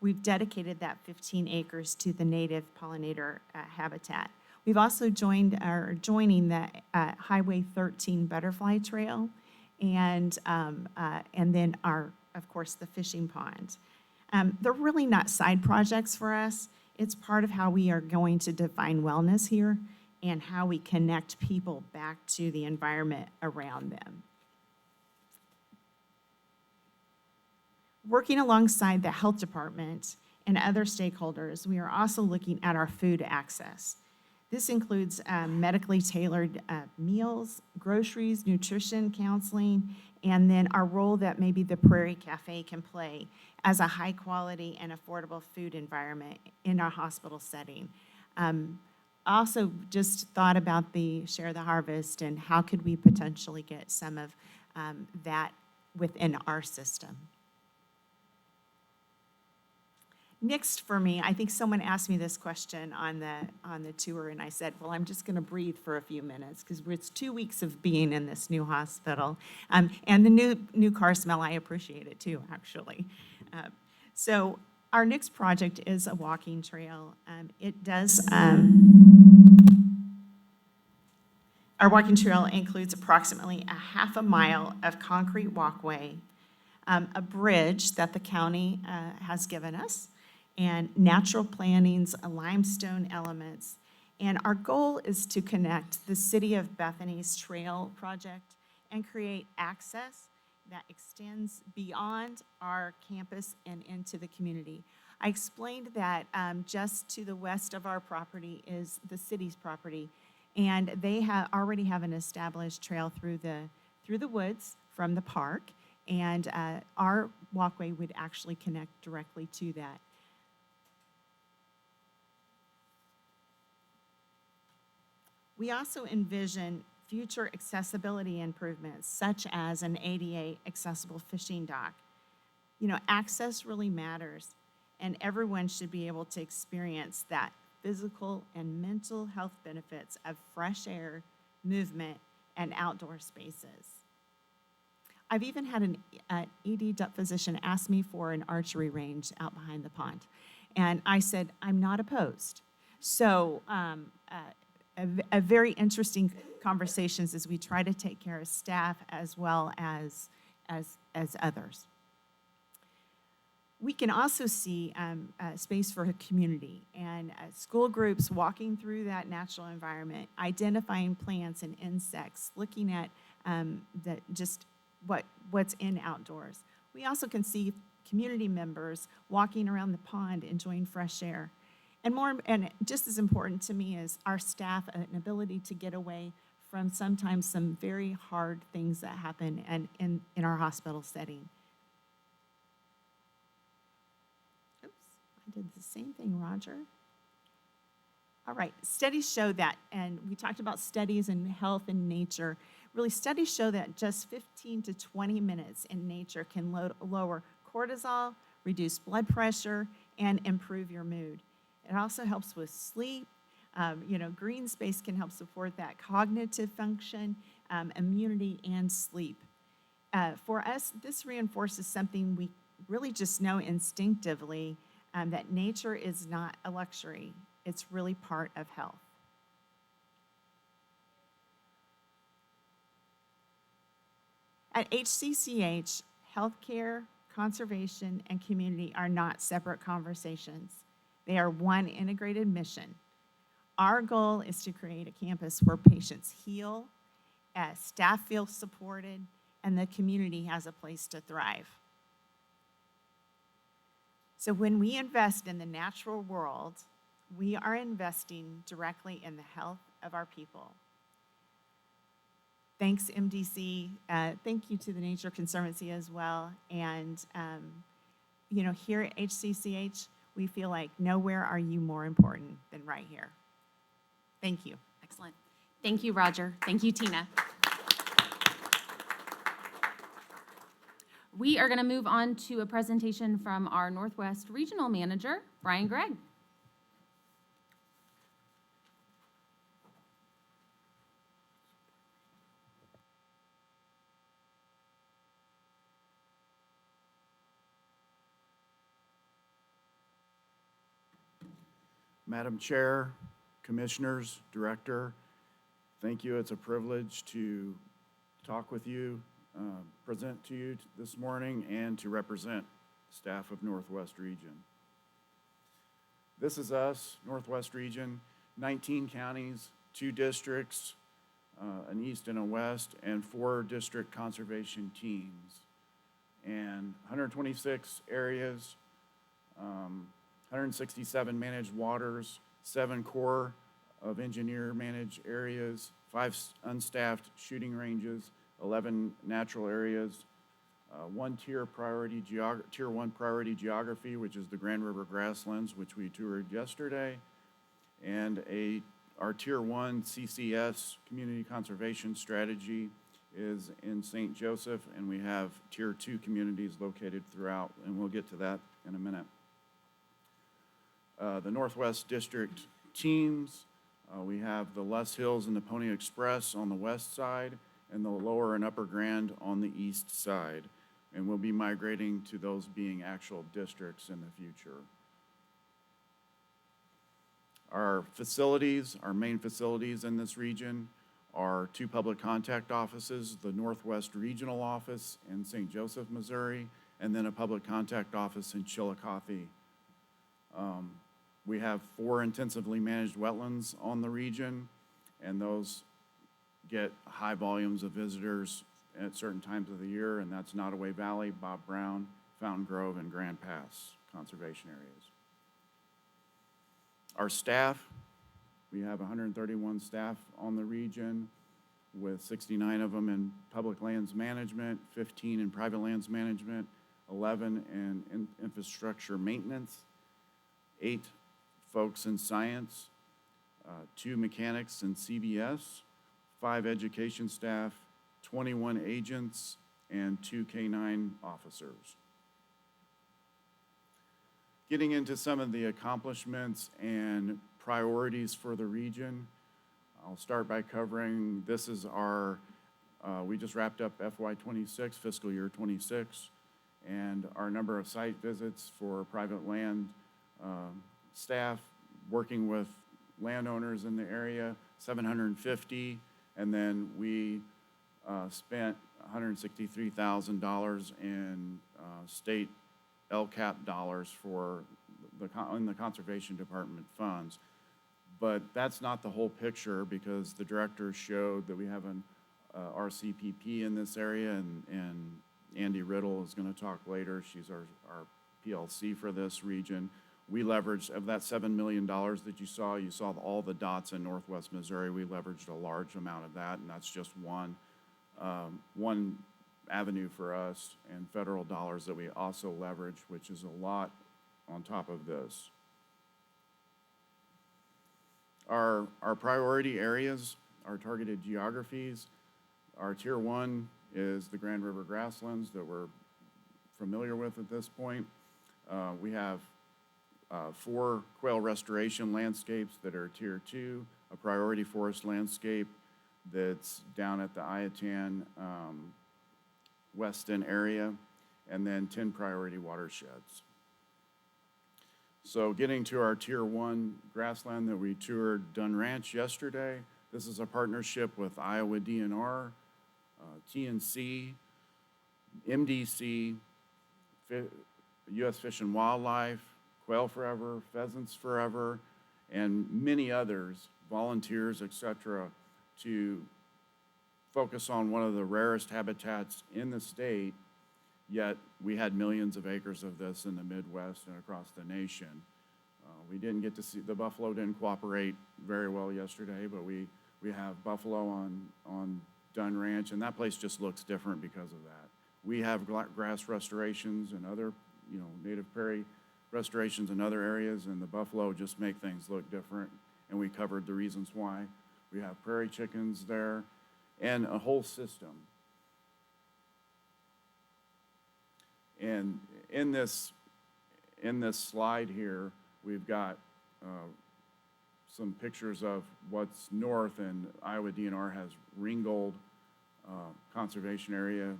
We've dedicated that 15 acres to the native pollinator habitat. We've also joining the Highway 13 Butterfly Trail, and then of course, the fishing pond. They're really not side projects for us. It's part of how we are going to define wellness here and how we connect people back to the environment around them. Working alongside the health department and other stakeholders, we are also looking at our food access. This includes medically tailored meals, groceries, nutrition, counseling, and then our role that maybe the Prairie Cafe can play as a high quality and affordable food environment in our hospital setting. also just thought about the Share the Harvest and how could we potentially get some of that within our system. Next for me, I think someone asked me this question on the tour, and I said, well, I'm just going to breathe for a few minutes because it's 2 weeks of being in this new hospital. And the new car smell, I appreciate it too, actually. So our next project is a walking trail. Our walking trail includes approximately a half a mile of concrete walkway, a bridge that the county has given us, and natural plantings, limestone elements. And our goal is to connect the City of Bethany's trail project and create access that extends beyond our campus and into the community. I explained that just to the west of our property is the city's property, and they already have an established trail through the woods from the park, and our walkway would actually connect directly to that. We also envision future accessibility improvements, such as an ADA accessible fishing dock. You know, access really matters, and everyone should be able to experience that physical and mental health benefits of fresh air, movement, and outdoor spaces. I've even had an ED physician ask me for an archery range out behind the pond, and I said, I'm not opposed. So, a very interesting conversations as we try to take care of staff as well as others. We can also see space for a community and school groups walking through that natural environment, identifying plants and insects, looking at what's in outdoors. We also can see community members walking around the pond, enjoying fresh air. And just as important to me is our staff, an ability to get away from sometimes some very hard things that happen in our hospital setting. Oops, I did the same thing, Roger. All right, studies show that, and we talked about studies in health and nature. Really, studies show that just 15 to 20 minutes in nature can lower cortisol, reduce blood pressure, and improve your mood. It also helps with sleep. Green space can help support that cognitive function, immunity, and sleep. For us, this reinforces something we really just know instinctively, that nature is not a luxury. It's really part of health. At HCCH, healthcare, conservation, and community are not separate conversations. They are one integrated mission. Our goal is to create a campus where patients heal, staff feel supported, and the community has a place to thrive. So when we invest in the natural world, we are investing directly in the health of our people. Thanks, MDC. Thank you to the Nature Conservancy as well. And, here at HCCH, we feel like nowhere are you more important than right here. Thank you. Excellent. Thank you, Roger. Thank you, Tina. We are going to move on to a presentation from our Northwest Regional Manager, Brian Gregg. Madam Chair, Commissioners, Director, thank you. It's a privilege to talk with you, present to you this morning, and to represent staff of Northwest Region. This is us, Northwest Region, 19 counties, 2 districts, an east and a west, and 4 district conservation teams, and 126 areas, 167 managed waters, 7 Corps of Engineer managed areas, 5 unstaffed shooting ranges, 11 natural areas, 1 tier 1 priority geography, which is the Grand River Grasslands, which we toured yesterday, and a Our Tier 1 CCS, Community Conservation Strategy, is in St. Joseph, and we have Tier 2 communities located throughout, and we'll get to that in a minute. The Northwest District teams, we have the Les Hills and the Pony Express on the west side, and the Lower and Upper Grand on the east side. And we'll be migrating to those being actual districts in the future. Our facilities, our main facilities in this region are 2 public contact offices, the Northwest Regional Office in St. Joseph, Missouri, and then a public contact office in Chillicothe. We have 4 intensively managed wetlands on the region, and those get high volumes of visitors at certain times of the year, and that's Nottoway Valley, Bob Brown, Fountain Grove, and Grand Pass conservation areas. Our staff, we have 131 staff on the region, with 69 of them in public lands management, 15 in private lands management, 11 in infrastructure maintenance, 8 folks in science, 2 mechanics in CBS, 5 education staff, 21 agents, and 2 K-9 officers. Getting into some of the accomplishments and priorities for the region, I'll start by covering, this is our, we just wrapped up FY26, fiscal year 26, and our number of site visits for private land staff working with landowners in the area, 750, and then we spent $163,000 in state LCAP dollars for in the Conservation Department funds. But that's not the whole picture, because the director showed that we have an RCPP in this area, and Andy Riddle is going to talk later. She's our PLC for this region. We leveraged, of that $7 million that you saw all the dots in Northwest Missouri. We leveraged a large amount of that, and that's just one avenue for us, and federal dollars that we also leverage, which is a lot on top of this. Our priority areas, our targeted geographies, our Tier 1 is the Grand River grasslands that we're familiar with at this point. We have 4 quail restoration landscapes that are Tier 2, a priority forest landscape that's down at the Iatan Weston area, and then 10 priority watersheds. So getting to our Tier 1 grassland that we toured Dunn Ranch yesterday, this is a partnership with Iowa DNR, TNC, MDC, U.S. Fish and Wildlife, Quail Forever, Pheasants Forever, and many others, volunteers, etc., to focus on one of the rarest habitats in the state, yet we had millions of acres of this in the Midwest and across the nation. We didn't get to see, the buffalo didn't cooperate very well yesterday, but we have buffalo on Dunn Ranch, and that place just looks different because of that. We have grass restorations and other, native prairie restorations in other areas, and the buffalo just make things look different, and we covered the reasons why. We have prairie chickens there, and a whole system. And in this slide here, we've got some pictures of what's north, and Iowa DNR has Ringgold Conservation Area,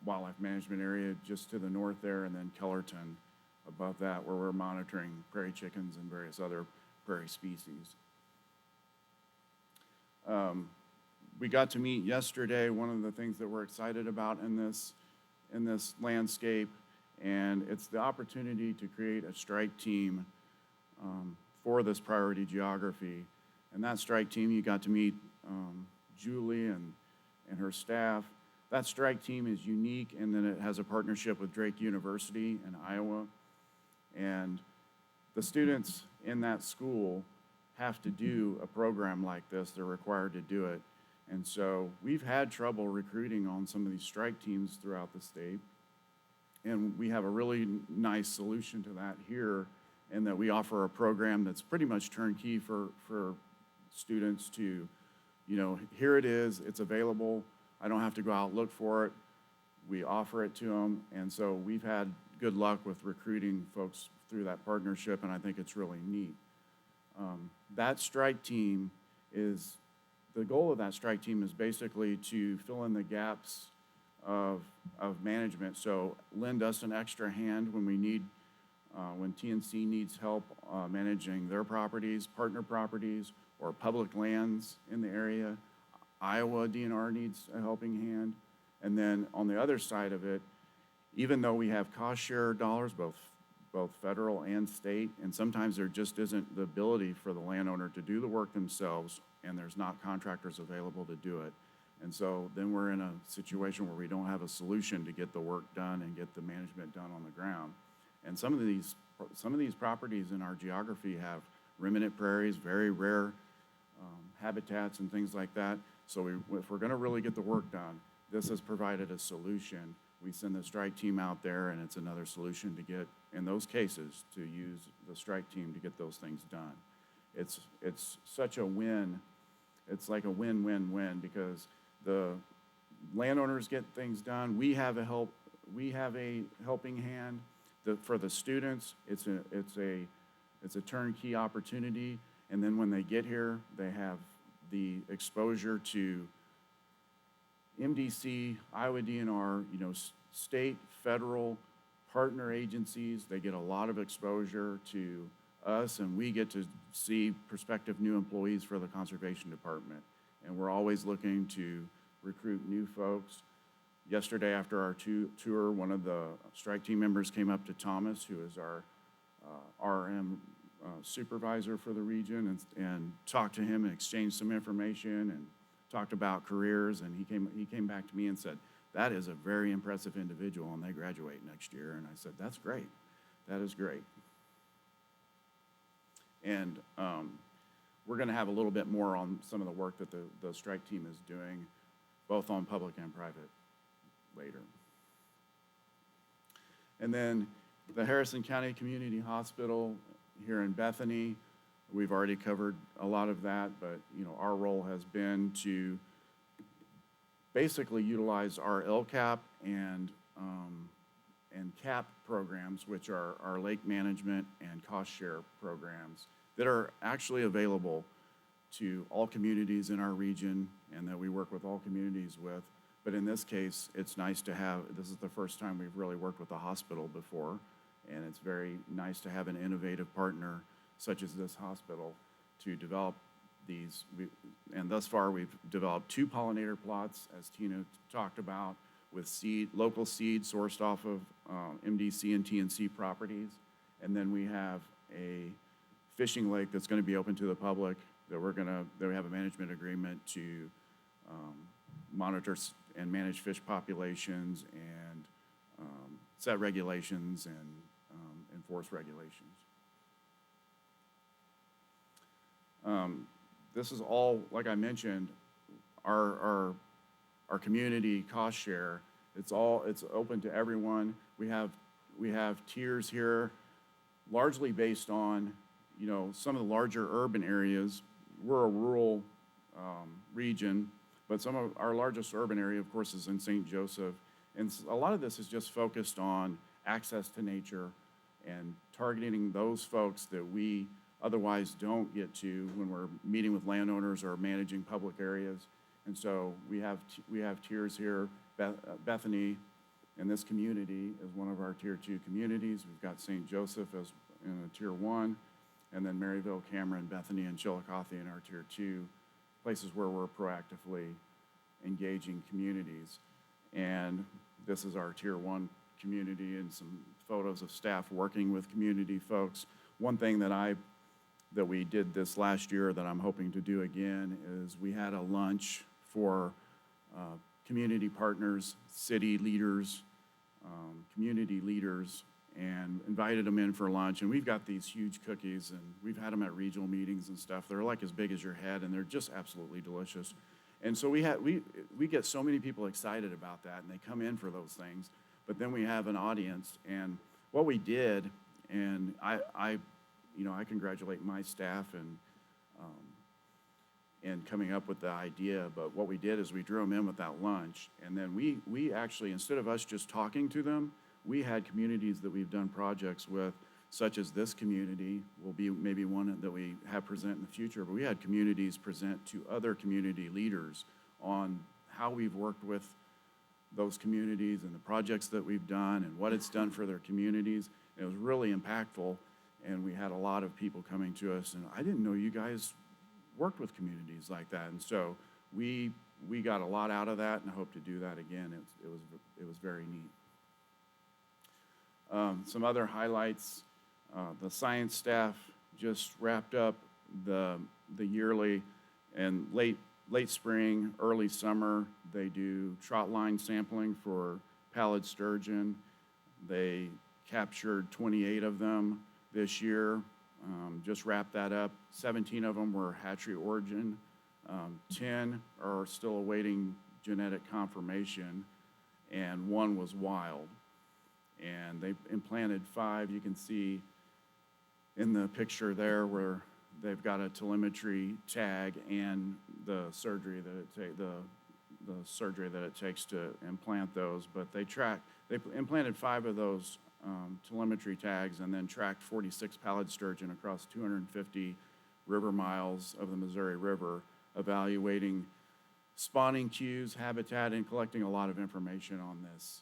Wildlife Management Area just to the north there, and then Kellerton above that, where we're monitoring prairie chickens and various other prairie species. We got to meet yesterday, one of the things that we're excited about in this landscape, and it's the opportunity to create a strike team for this priority geography. And that strike team, you got to meet Julie and her staff. That strike team is unique in that it has a partnership with Drake University in Iowa. And the students in that school have to do a program like this. They're required to do it. And so we've had trouble recruiting on some of these strike teams throughout the state. And we have a really nice solution to that here, in that we offer a program that's pretty much turnkey for students to, here it is, it's available. I don't have to go out and look for it. We offer it to them. And so we've had good luck with recruiting folks through that partnership, and I think it's really neat. That strike team the goal of that strike team is basically to fill in the gaps of management. So lend us an extra hand when we need, when TNC needs help managing their properties, partner properties, or public lands in the area. Iowa DNR needs a helping hand. And then on the other side of it, even though we have cost share dollars, both federal and state, and sometimes there just isn't the ability for the landowner to do the work themselves, and there's not contractors available to do it. And so then we're in a situation where we don't have a solution to get the work done and get the management done on the ground. And some of these properties in our geography have remnant prairies, very rare habitats and things like that. So if we're gonna really get the work done, this has provided a solution. We send the strike team out there, and it's another solution to get, in those cases, to use the strike team to get those things done. It's such a win. It's like a win-win-win because the landowners get things done. We have a helping hand. For the students, it's a turnkey opportunity. And then when they get here, they have the exposure to MDC, Iowa DNR, state, federal, partner agencies. They get a lot of exposure to us, and we get to see prospective new employees for the Conservation Department. And we're always looking to recruit new folks. Yesterday, after our tour, one of the strike team members came up to Thomas, who is our RM supervisor for the region, and talked to him and exchanged some information and talked about careers. And he came back to me and said, "That is a very impressive individual, and they graduate next year." And I said, "That's great. That is great." And we're going to have a little bit more on some of the work that the strike team is doing, both on public and private, later. And then the Harrison County Community Hospital here in Bethany, we've already covered a lot of that, but our role has been to basically utilize our LCAP and CAP programs, which are our lake management and cost share programs that are actually available to all communities in our region and that we work with all communities with. But in this case, it's nice to have, this is the first time we've really worked with a hospital before, and it's very nice to have an innovative partner such as this hospital to develop these. And thus far, we've developed 2 pollinator plots, as Tina talked about, with local seed sourced off of MDC and TNC properties. And then we have a fishing lake that's going to be open to the public that we have a management agreement to monitor and manage fish populations and set regulations and enforce regulations. This is all, like I mentioned, our community cost share. It's open to everyone. We have tiers here, largely based on some of the larger urban areas. We're a rural region, but some of our largest urban area, of course, is in St. Joseph. And a lot of this is just focused on access to nature and targeting those folks that we otherwise don't get to when we're meeting with landowners or managing public areas. And so we have tiers here. Bethany in this community is one of our Tier 2 communities. We've got St. Joseph as in a Tier 1, and then Maryville, Cameron, Bethany, and Chillicothe in our Tier 2, places where we're proactively engaging communities. And this is our Tier 1 community and some photos of staff working with community folks. One thing that we did this last year that I'm hoping to do again is we had a lunch for community partners, city leaders, community leaders, and invited them in for lunch. And we've got these huge cookies, and we've had them at regional meetings and stuff. They're like as big as your head, and they're just absolutely delicious. And so we get so many people excited about that, and they come in for those things. But then we have an audience, and what we did, and I congratulate my staff and coming up with the idea, but what we did is we drew them in with that lunch. And then we actually, instead of us just talking to them, we had communities that we've done projects with, such as this community will be maybe one that we have present in the future, but we had communities present to other community leaders on how we've worked with those communities and the projects that we've done and what it's done for their communities. It was really impactful, and we had a lot of people coming to us, and I didn't know you guys worked with communities like that. And so we got a lot out of that, and I hope to do that again. It was very neat. Some other highlights, the science staff just wrapped up the yearly and late spring, early summer. They do trot line sampling for pallid sturgeon. They captured 28 of them this year. Just wrapped that up. 17 of them were hatchery origin. 10 are still awaiting genetic confirmation, and 1 was wild. And they implanted 5. You can see in the picture there where they've got a telemetry tag and the surgery that it takes to implant those. But they implanted 5 of those telemetry tags and then tracked 46 pallid sturgeon across 250 river miles of the Missouri River, evaluating spawning cues, habitat, and collecting a lot of information on this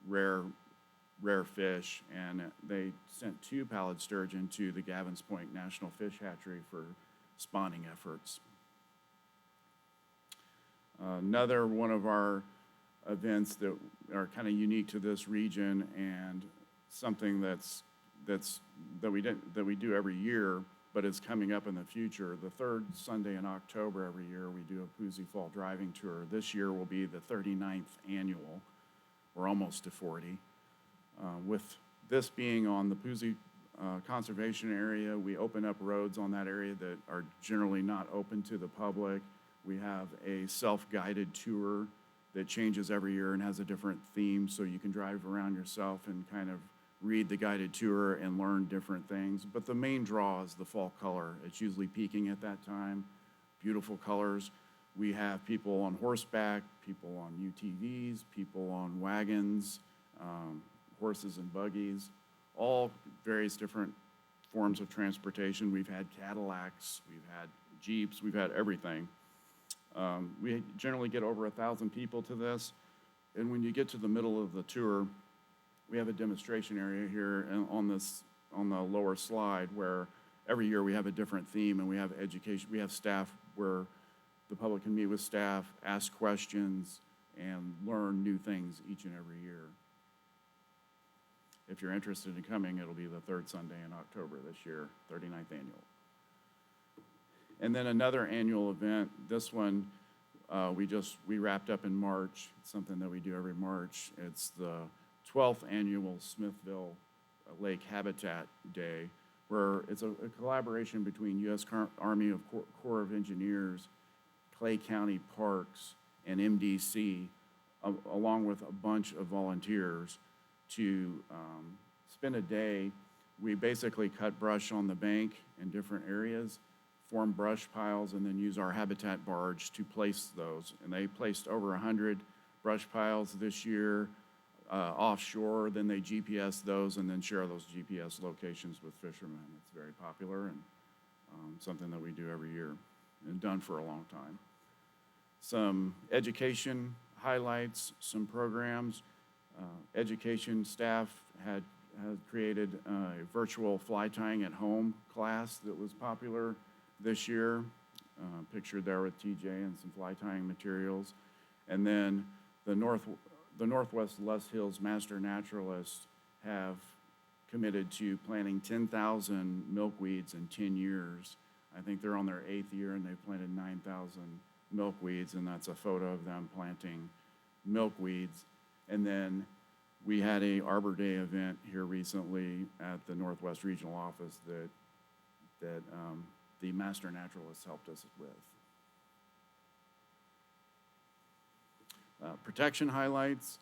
rare fish. And they sent 2 pallid sturgeon to the Gavins Point National Fish Hatchery for spawning efforts. Another one of our events that are kind of unique to this region and something that we do every year, but it's coming up in the future. The 3rd Sunday in October every year, we do a Poosey Fall driving tour. This year will be the 39th annual. We're almost to 40. With this being on the Poosey Conservation Area, we open up roads on that area that are generally not open to the public. We have a self-guided tour that changes every year and has a different theme, so you can drive around yourself and kind of read the guided tour and learn different things. But the main draw is the fall color. It's usually peaking at that time. Beautiful colors. We have people on horseback, people on UTVs, people on wagons, horses and buggies, all various different forms of transportation. We've had Cadillacs, we've had Jeeps, we've had everything. We generally get over 1,000 people to this. And when you get to the middle of the tour, we have a demonstration area here on the lower slide where every year we have a different theme, and we have education. We have staff where the public can meet with staff, ask questions, and learn new things each and every year. If you're interested in coming, it'll be the 3rd Sunday in October this year, 39th annual. And then another annual event, this one we wrapped up in March. It's something that we do every March. It's the 12th annual Smithville Lake Habitat Day, where it's a collaboration between U.S. Army Corps of Engineers, Clay County Parks, and MDC, along with a bunch of volunteers to spend a day. We basically cut brush on the bank in different areas, form brush piles, and then use our habitat barge to place those. And they placed over 100 brush piles this year offshore. Then they GPS those and then share those GPS locations with fishermen. It's very popular and something that we do every year and done for a long time. Some education highlights, some programs. Education staff had created a virtual fly tying at home class that was popular this year, pictured there with TJ and some fly tying materials. And then the Northwest Les Hills Master Naturalists have committed to planting 10,000 milkweeds in 10 years. I think they're on their 8th year, and they've planted 9,000 milkweeds, and that's a photo of them planting milkweeds. And then we had a Arbor Day event here recently at the Northwest Regional Office that the Master Naturalists helped us with. Protection highlights,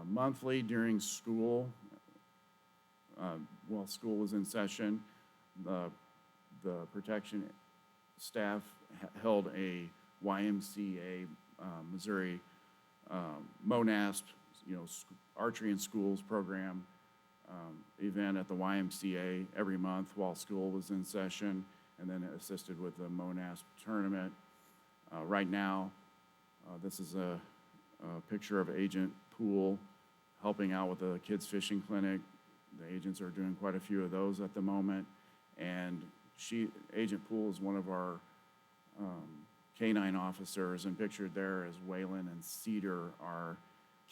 monthly during school, while school was in session, the protection staff held a YMCA Missouri MONASP, archery in schools program event at the YMCA every month while school was in session, and then assisted with the MONASP tournament. Right now, this is a picture of Agent Poole helping out with the kids fishing clinic. The agents are doing quite a few of those at the moment, and Agent Poole is one of our K-9 officers, and pictured there is Waylon and Cedar, our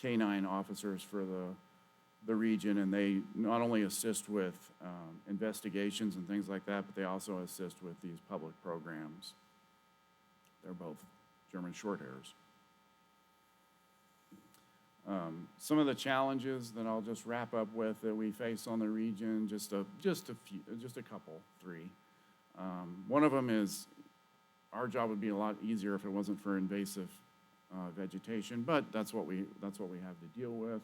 K-9 officers for the region, and they not only assist with investigations and things like that, but they also assist with these public programs. They're both German Shorthairs. Some of the challenges that I'll just wrap up with that we face on the region, just a couple, three. One of them is our job would be a lot easier if it wasn't for invasive vegetation, but that's what we have to deal with.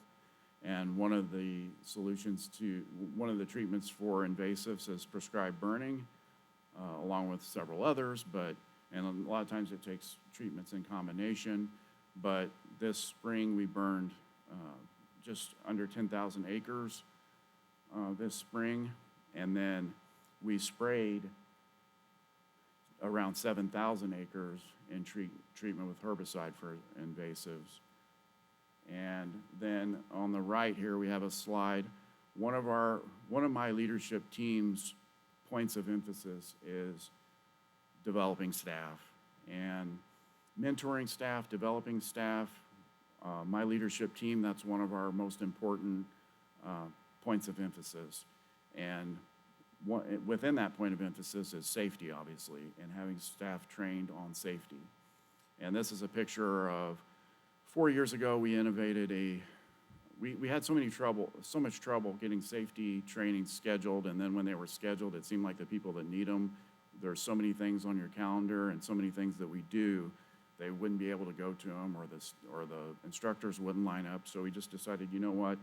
And one of the treatments for invasives is prescribed burning, along with several others, and a lot of times it takes treatments in combination. But this spring we burned just under 10,000 acres this spring, and then we sprayed around 7,000 acres in treatment with herbicide for invasives. And then on the right here, we have a slide. One of my leadership team's points of emphasis is developing staff and mentoring staff, developing staff. My leadership team, that's one of our most important points of emphasis. And within that point of emphasis is safety, obviously, and having staff trained on safety. And this is a picture of 4 years ago, we innovated we had so much trouble getting safety training scheduled, and then when they were scheduled, it seemed like the people that need them, there's so many things on your calendar and so many things that we do, they wouldn't be able to go to them, or the instructors wouldn't line up. So we just decided, you know what,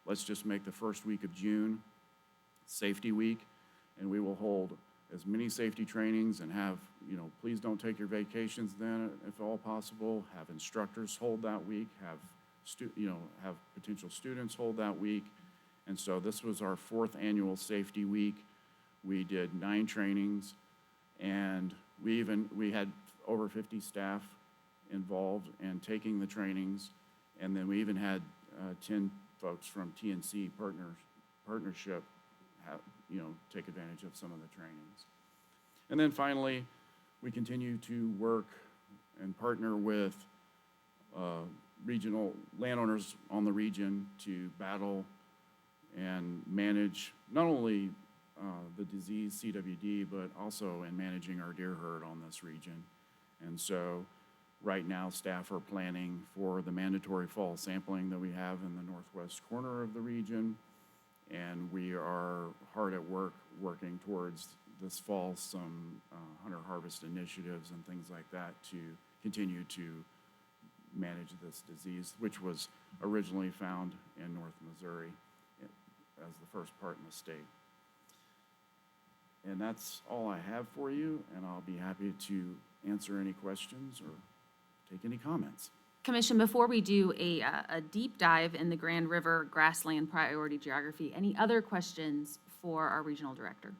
let's just make the first week of June Safety Week, and we will hold as many safety trainings and have, please don't take your vacations then if all possible, have instructors hold that week, have potential students hold that week. And so this was our 4th annual Safety Week. We did 9 trainings, and we had over 50 staff involved in taking the trainings, and then we even had 10 folks from TNC partnership take advantage of some of the trainings. And then finally, we continue to work and partner with regional landowners on the region to battle and manage not only the disease CWD, but also in managing our deer herd on this region. And so right now, staff are planning for the mandatory fall sampling that we have in the northwest corner of the region. And we are hard at work working towards this fall some hunter harvest initiatives and things like that to continue to manage this disease, which was originally found in North Missouri as the first part in the state. And that's all I have for you, and I'll be happy to answer any questions or take any comments. Commission, before we do a deep dive in the Grand River grassland priority geography, any other questions for our regional director?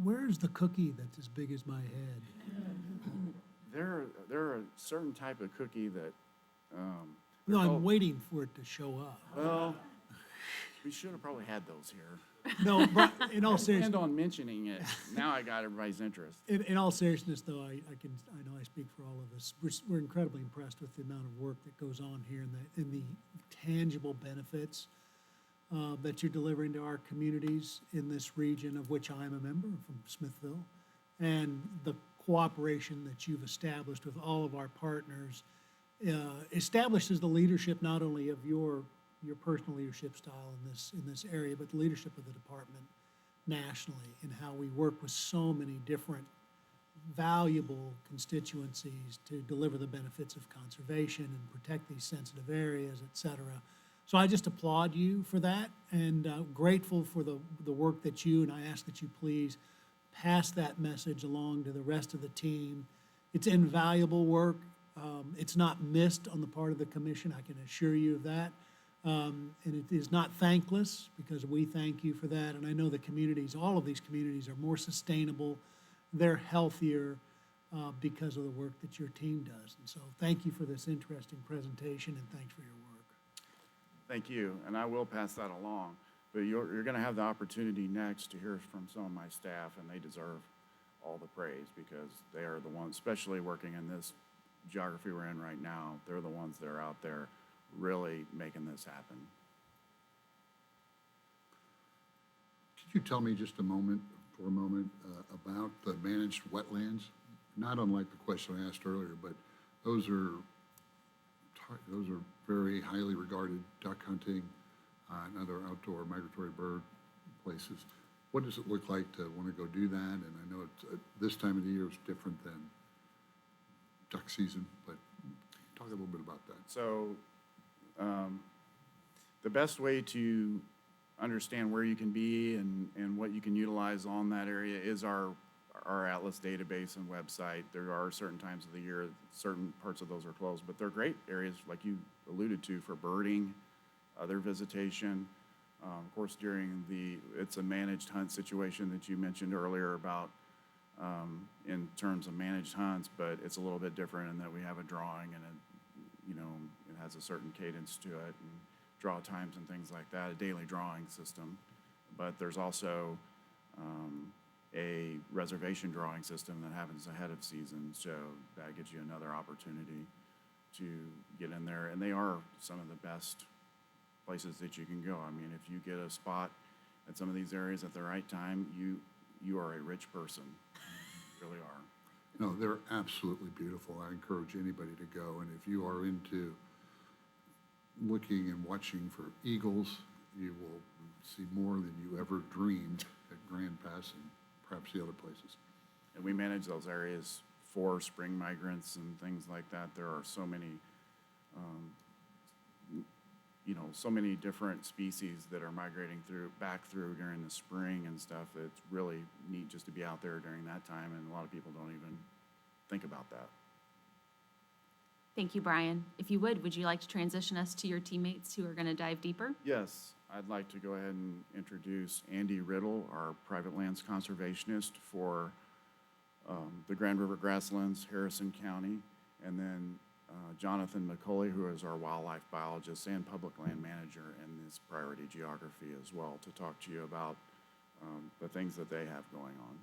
Where's the cookie that's as big as my head? They're a certain type of cookie that, No, called- I'm waiting for it to show up. well, we should have probably had those here. No, but in all And seriousness, on mentioning it, now I got everybody's interest. in all seriousness, though, I know I speak for all of us. We're incredibly impressed with the amount of work that goes on here and the tangible benefits that you're delivering to our communities in this region, of which I am a member from Smithville, and the cooperation that you've established with all of our partners establishes the leadership not only of your personal leadership style in this area, but the leadership of the department nationally, and how we work with so many different valuable constituencies to deliver the benefits of conservation and protect these sensitive areas, et cetera. So I just applaud you for that, and grateful for the work that you, and I ask that you please pass that message along to the rest of the team. It's invaluable work. It's not missed on the part of the commission, I can assure you of that. And it is not thankless, because we thank you for that. And I know the communities, all of these communities are more sustainable, they're healthier because of the work that your team does. And so thank you for this interesting presentation, and thanks for your work. Thank you, and I will pass that along. But you're going to have the opportunity next to hear from some of my staff, and they deserve all the praise because they are the ones, especially working in this geography we're in right now, they're the ones that are out there really making this happen. Could you tell me just for a moment, about the managed wetlands? Not unlike the question I asked earlier, but those are very highly regarded duck hunting and other outdoor migratory bird places. What does it look like to want to go do that? And I know it's, this time of the year is different than duck season, but talk a little bit about that. So the best way to understand where you can be and what you can utilize on that area is our Atlas database and website. There are certain times of the year, certain parts of those are closed, but they're great areas, like you alluded to, for birding, other visitation. Of course, it's a managed hunt situation that you mentioned earlier about in terms of managed hunts, but it's a little bit different in that we have a drawing and it has a certain cadence to it and draw times and things like that, a daily drawing system. But there's also a reservation drawing system that happens ahead of season, so that gives you another opportunity to get in there. And they are some of the best places that you can go. I mean, if you get a spot at some of these areas at the right time, you are a rich person. You really are. No, they're absolutely beautiful. I encourage anybody to go. And if you are into looking and watching for eagles, you will see more than you ever dreamed at Grand Pass and perhaps the other places. And we manage those areas for spring migrants and things like that. There are so many, so many different species that are migrating back through during the spring and stuff. It's really neat just to be out there during that time, and a lot of people don't even think about that. Thank you, Brian. If you would you like to transition us to your teammates who are going to dive deeper? Yes, I'd like to go ahead and introduce Andy Riddle, our private lands conservationist for the Grand River Grasslands, Harrison County, and then Jonathan McCauley, who is our wildlife biologist and public land manager in this priority geography as well, to talk to you about the things that they have going on.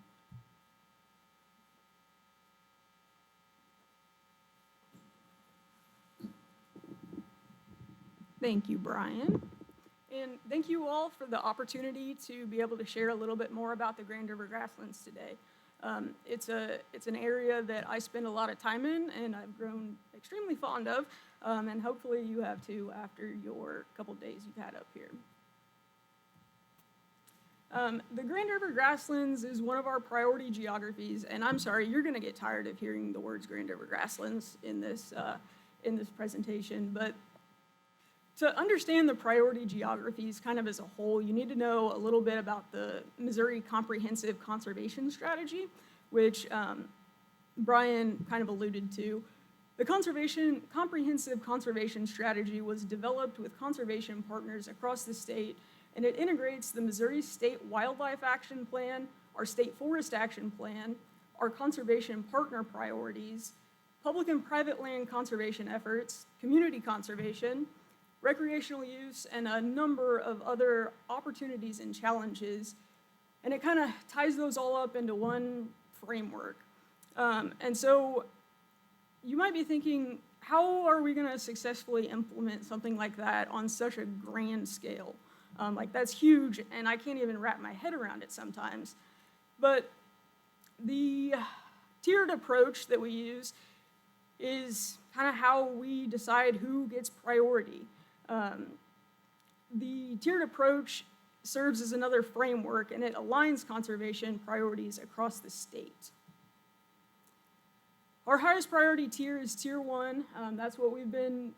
Thank you, Brian. And thank you all for the opportunity to be able to share a little bit more about the Grand River Grasslands today. It's an area that I spend a lot of time in and I've grown extremely fond of, and hopefully you have too after your couple days you've had up here. The Grand River Grasslands is one of our priority geographies, and I'm sorry, you're gonna get tired of hearing the words Grand River Grasslands in this presentation, but to understand the priority geographies kind of as a whole, you need to know a little bit about the Missouri Comprehensive Conservation Strategy, which Brian kind of alluded to. The Comprehensive Conservation Strategy was developed with conservation partners across the state, and it integrates the Missouri State Wildlife Action Plan, our State Forest Action Plan, our conservation partner priorities, public and private land conservation efforts, community conservation, recreational use, and a number of other opportunities and challenges. And it kind of ties those all up into one framework. And so you might be thinking, how are we going to successfully implement something like that on such a grand scale? Like, that's huge, and I can't even wrap my head around it sometimes. But the tiered approach that we use is kind of how we decide who gets priority. The tiered approach serves as another framework, and it aligns conservation priorities across the state. Our highest priority tier is Tier 1. That's what we've been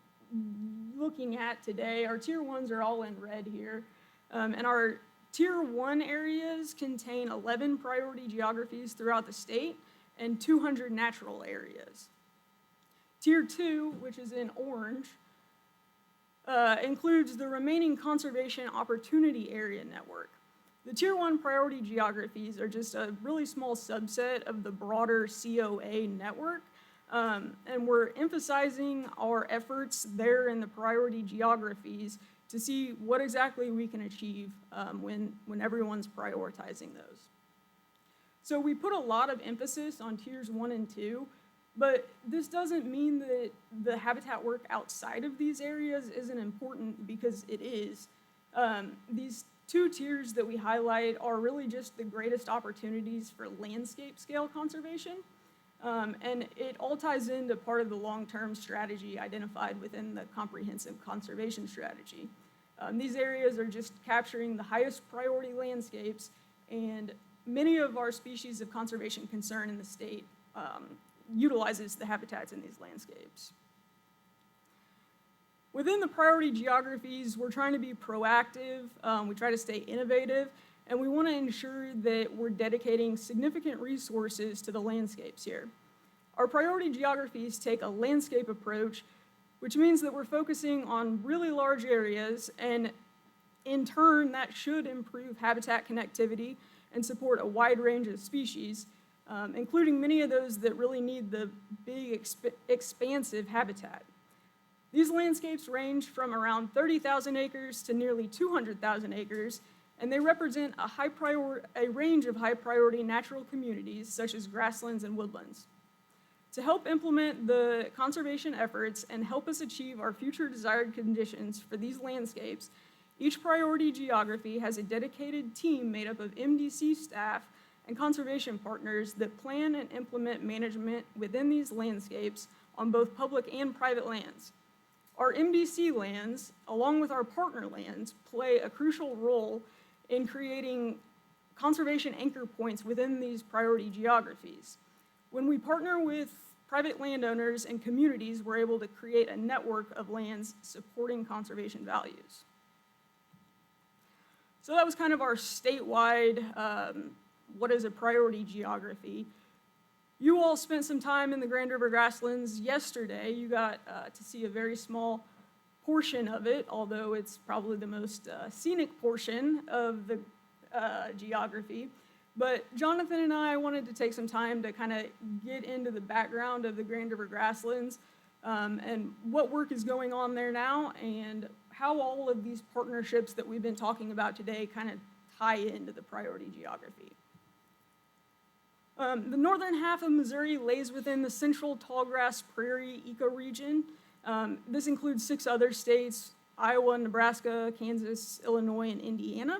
looking at today. Our Tier 1s are all in red here. And our Tier 1 areas contain 11 priority geographies throughout the state and 200 natural areas. Tier 2, which is in orange, includes the remaining conservation opportunity area network. The Tier 1 priority geographies are just a really small subset of the broader COA network, and we're emphasizing our efforts there in the priority geographies to see what exactly we can achieve when everyone's prioritizing those. So we put a lot of emphasis on Tiers 1 and 2, but this doesn't mean that the habitat work outside of these areas isn't important, because it is. These 2 tiers that we highlight are really just the greatest opportunities for landscape scale conservation. And it all ties into part of the long-term strategy identified within the comprehensive conservation strategy. These areas are just capturing the highest priority landscapes, and many of our species of conservation concern in the state utilizes the habitats in these landscapes. Within the priority geographies, we're trying to be proactive, we try to stay innovative, and we want to ensure that we're dedicating significant resources to the landscapes here. Our priority geographies take a landscape approach, which means that we're focusing on really large areas, and in turn, that should improve habitat connectivity and support a wide range of species, including many of those that really need the big, expansive habitat. These landscapes range from around 30,000 acres to nearly 200,000 acres, and they represent a range of high-priority natural communities, such as grasslands and woodlands. To help implement the conservation efforts and help us achieve our future desired conditions for these landscapes, each priority geography has a dedicated team made up of MDC staff and conservation partners that plan and implement management within these landscapes on both public and private lands. Our MDC lands, along with our partner lands, play a crucial role in creating conservation anchor points within these priority geographies. When we partner with private landowners and communities, we're able to create a network of lands supporting conservation values. So that was kind of our statewide, what is a priority geography. You all spent some time in the Grand River Grasslands yesterday. You got to see a very small portion of it, although it's probably the most scenic portion of the geography. But Jonathan and I wanted to take some time to kind of get into the background of the Grand River Grasslands and what work is going on there now, and how all of these partnerships that we've been talking about today kind of tie into the priority geography. The northern half of Missouri lays within the central tallgrass prairie ecoregion. This includes 6 other states: Iowa, Nebraska, Kansas, Illinois, and Indiana.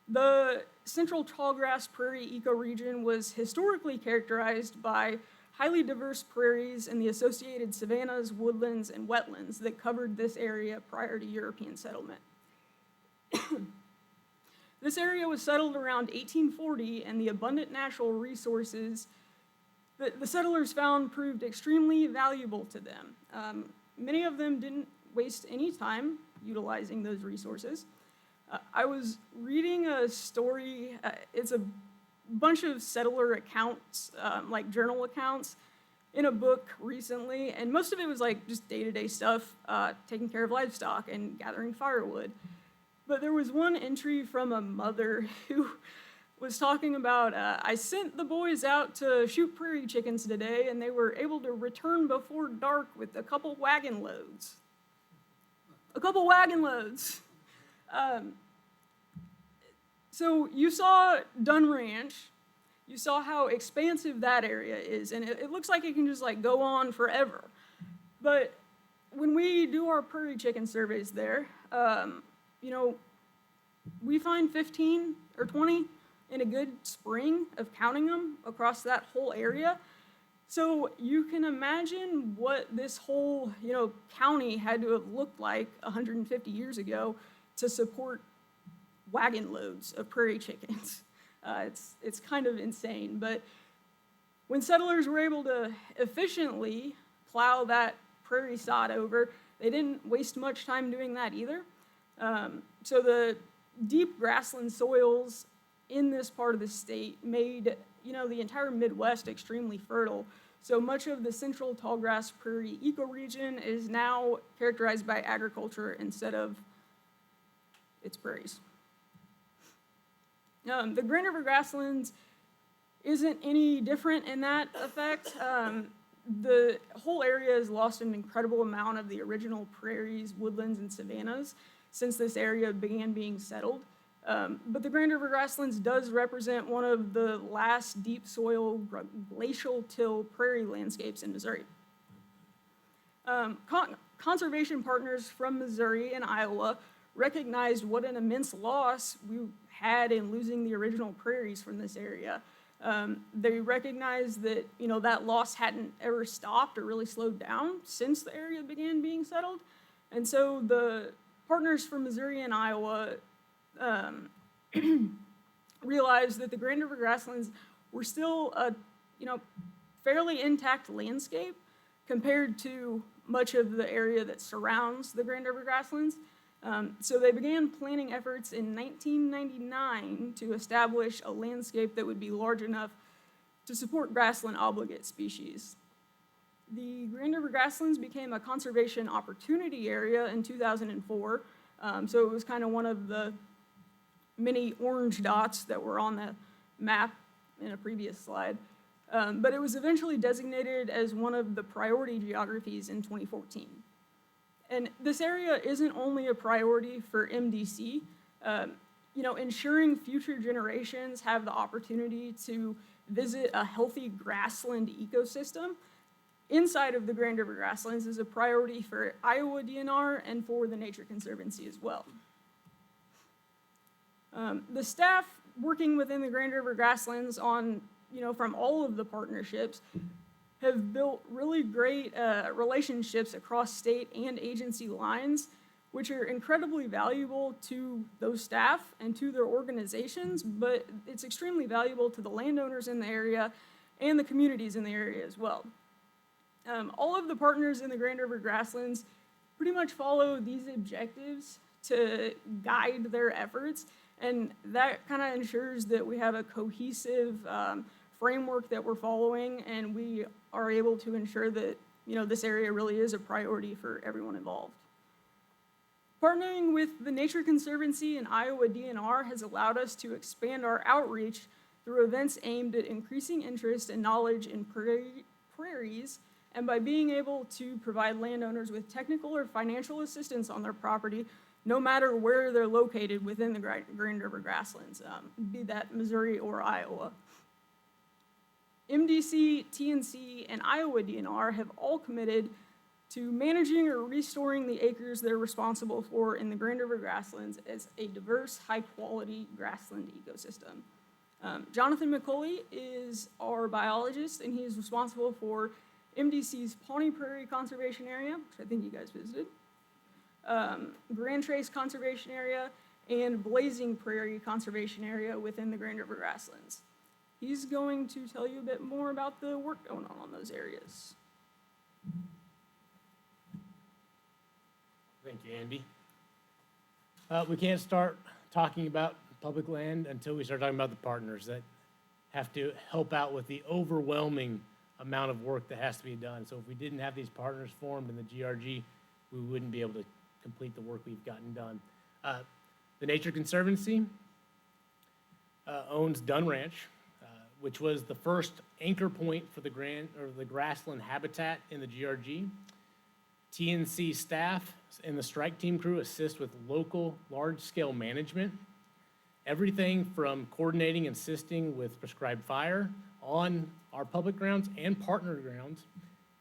The central tallgrass prairie ecoregion was historically characterized by highly diverse prairies and the associated savannas, woodlands, and wetlands that covered this area prior to European settlement. This area was settled around 1840, and the abundant natural resources that the settlers found proved extremely valuable to them. Many of them didn't waste any time utilizing those resources. I was reading a story, it's a bunch of settler accounts, like journal accounts, in a book recently, and most of it was like just day-to-day stuff, taking care of livestock and gathering firewood. But there was one entry from a mother who was talking about, I sent the boys out to shoot prairie chickens today, and they were able to return before dark with a couple wagon loads. A couple wagon loads. So you saw Dunn Ranch. You saw how expansive that area is, and it looks like it can just like go on forever. But when we do our prairie chicken surveys there, you know, we find 15 or 20 in a good spring of counting them across that whole area. So you can imagine what this whole, you know, county had to have looked like 150 years ago to support wagon loads of prairie chickens. It's kind of insane, but when settlers were able to efficiently plow that prairie sod over, they didn't waste much time doing that either. So the deep grassland soils in this part of the state made, the entire Midwest extremely fertile. So much of the central tallgrass prairie ecoregion is now characterized by agriculture instead of its prairies. The Grand River grasslands isn't any different in that effect. The whole area has lost an incredible amount of the original prairies, woodlands, and savannas since this area began being settled. But the Grand River grasslands does represent one of the last deep soil glacial till prairie landscapes in Missouri. Conservation partners from Missouri and Iowa recognized what an immense loss we had in losing the original prairies from this area. They recognized that, that loss hadn't ever stopped or really slowed down since the area began being settled. And so the partners from Missouri and Iowa realized that the Grand River grasslands were still a, fairly intact landscape compared to much of the area that surrounds the Grand River grasslands. So they began planning efforts in 1999 to establish a landscape that would be large enough to support grassland obligate species. The Grand River grasslands became a conservation opportunity area in 2004. So it was kind of one of the many orange dots that were on the map in a previous slide. But it was eventually designated as one of the priority geographies in 2014. And this area isn't only a priority for MDC. Ensuring future generations have the opportunity to visit a healthy grassland ecosystem inside of the Grand River grasslands is a priority for Iowa DNR and for the Nature Conservancy as well. The staff working within the Grand River grasslands on, from all of the partnerships have built really great relationships across state and agency lines, which are incredibly valuable to those staff and to their organizations, but it's extremely valuable to the landowners in the area and the communities in the area as well. All of the partners in the Grand River grasslands pretty much follow these objectives to guide their efforts, and that kind of ensures that we have a cohesive framework that we're following, and we are able to ensure that, this area really is a priority for everyone involved. Partnering with the Nature Conservancy and Iowa DNR has allowed us to expand our outreach through events aimed at increasing interest and knowledge in prairies, and by being able to provide landowners with technical or financial assistance on their property, no matter where they're located within the Grand River grasslands, be that Missouri or Iowa. MDC, TNC, and Iowa DNR have all committed to managing or restoring the acres they're responsible for in the Grand River grasslands as a diverse, high-quality grassland ecosystem. Jonathan McCauley is our biologist, and he is responsible for MDC's Pawnee Prairie Conservation Area, which I think you guys visited, Grand Trace Conservation Area, and Blazing Prairie Conservation Area within the Grand River grasslands. He's going to tell you a bit more about the work going on those areas. Thank you, Andy. We can't start talking about public land until we start talking about the partners that have to help out with the overwhelming amount of work that has to be done. So if we didn't have these partners formed in the GRG, we wouldn't be able to complete the work we've gotten done. The Nature Conservancy owns Dunn Ranch, which was the first anchor point for the grassland habitat in the GRG. TNC staff and the strike team crew assist with local large-scale management. Everything from coordinating and assisting with prescribed fire on our public grounds and partner grounds,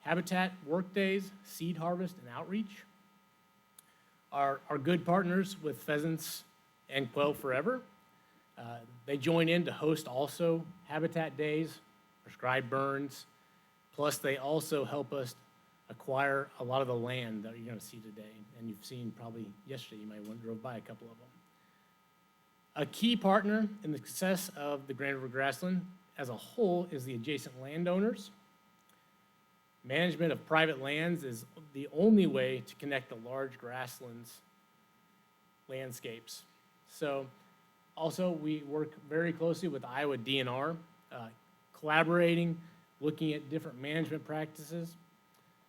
habitat workdays, seed harvest, and outreach. Our good partners with Pheasants and Quail Forever, they join in to host also habitat days, prescribed burns, plus they also help us acquire a lot of the land that you're going to see today. And you've seen probably yesterday, you might have drove by a couple of them. A key partner in the success of the Grand River Grassland as a whole is the adjacent landowners. Management of private lands is the only way to connect the large grasslands landscapes. So also, we work very closely with Iowa DNR, collaborating, looking at different management practices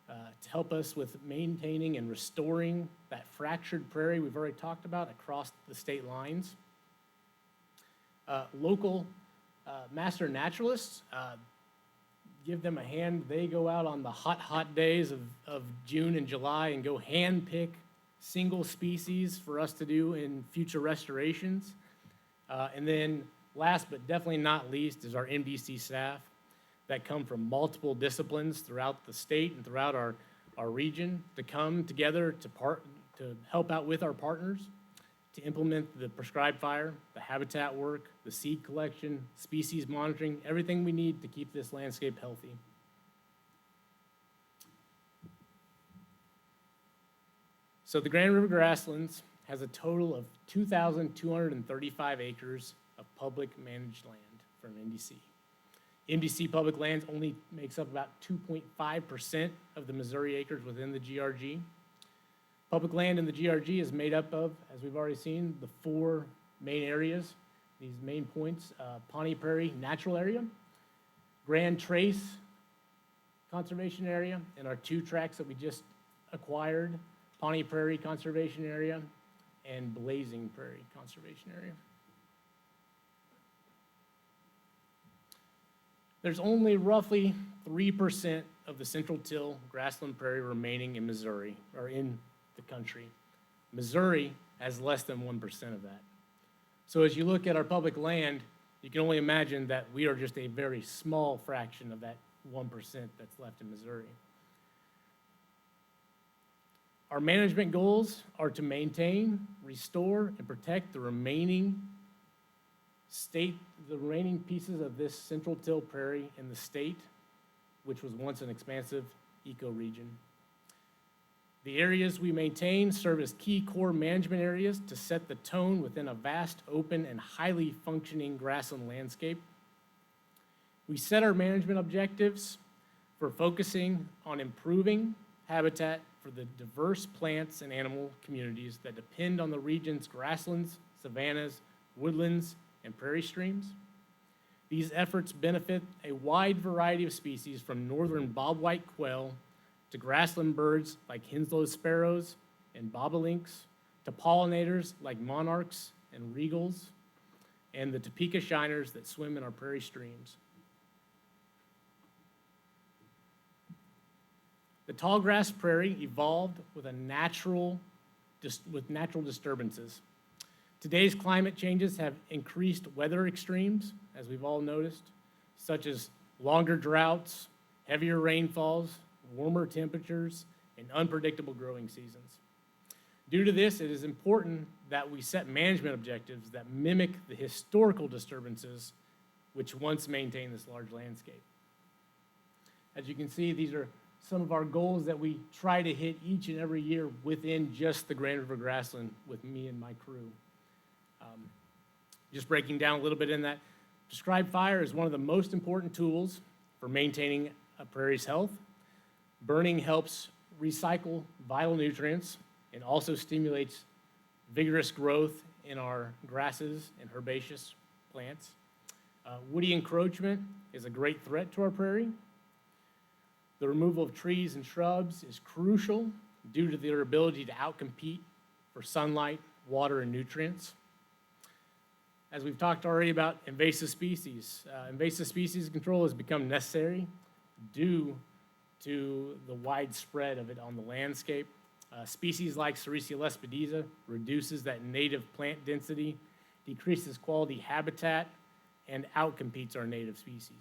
to help us with maintaining and restoring that fractured prairie we've already talked about across the state lines. Local master naturalists, give them a hand. They go out on the hot days of June and July and go hand pick single species for us to do in future restorations. And then last but definitely not least is our MDC staff that come from multiple disciplines throughout the state and throughout our region to come together to help out with our partners to implement the prescribed fire, the habitat work, the seed collection, species monitoring, everything we need to keep this landscape healthy. So the Grand River Grasslands has a total of 2,235 acres of public managed land from MDC. MDC Public Lands only makes up about 2.5% of the Missouri acres within the GRG. Public land in the GRG is made up of, as we've already seen, the 4 main areas, these main points, Pawnee Prairie Natural Area, Grand Trace Conservation Area, and our 2 tracts that we just acquired, Pawnee Prairie Conservation Area and Blazing Prairie Conservation Area. There's only roughly 3% of the Central Till grassland prairie remaining in Missouri, or in the country. Missouri has less than 1% of that. So as you look at our public land, you can only imagine that we are just a very small fraction of that 1% that's left in Missouri. Our management goals are to maintain, restore, and protect the remaining pieces of this Central Till prairie in the state, which was once an expansive ecoregion. The areas we maintain serve as key core management areas to set the tone within a vast, open, and highly functioning grassland landscape. We set our management objectives for focusing on improving habitat for the diverse plants and animal communities that depend on the region's grasslands, savannas, woodlands, and prairie streams. These efforts benefit a wide variety of species from northern bobwhite quail to grassland birds like Henslow's sparrows and bobolinks, to pollinators like monarchs and regals, and the Topeka shiners that swim in our prairie streams. The tallgrass prairie evolved with natural disturbances. Today's climate changes have increased weather extremes, as we've all noticed, such as longer droughts, heavier rainfalls, warmer temperatures, and unpredictable growing seasons. Due to this, it is important that we set management objectives that mimic the historical disturbances which once maintained this large landscape. As you can see, these are some of our goals that we try to hit each and every year within just the Grand River Grassland with me and my crew. Just breaking down a little bit in that, prescribed fire is one of the most important tools for maintaining a prairie's health. Burning helps recycle vital nutrients and also stimulates vigorous growth in our grasses and herbaceous plants. Woody encroachment is a great threat to our prairie. The removal of trees and shrubs is crucial due to their ability to outcompete for sunlight, water, and nutrients. As we've talked already about invasive species control has become necessary due to the widespread of it on the landscape. Species like Sericea lespedeza reduces that native plant density, decreases quality habitat, and outcompetes our native species.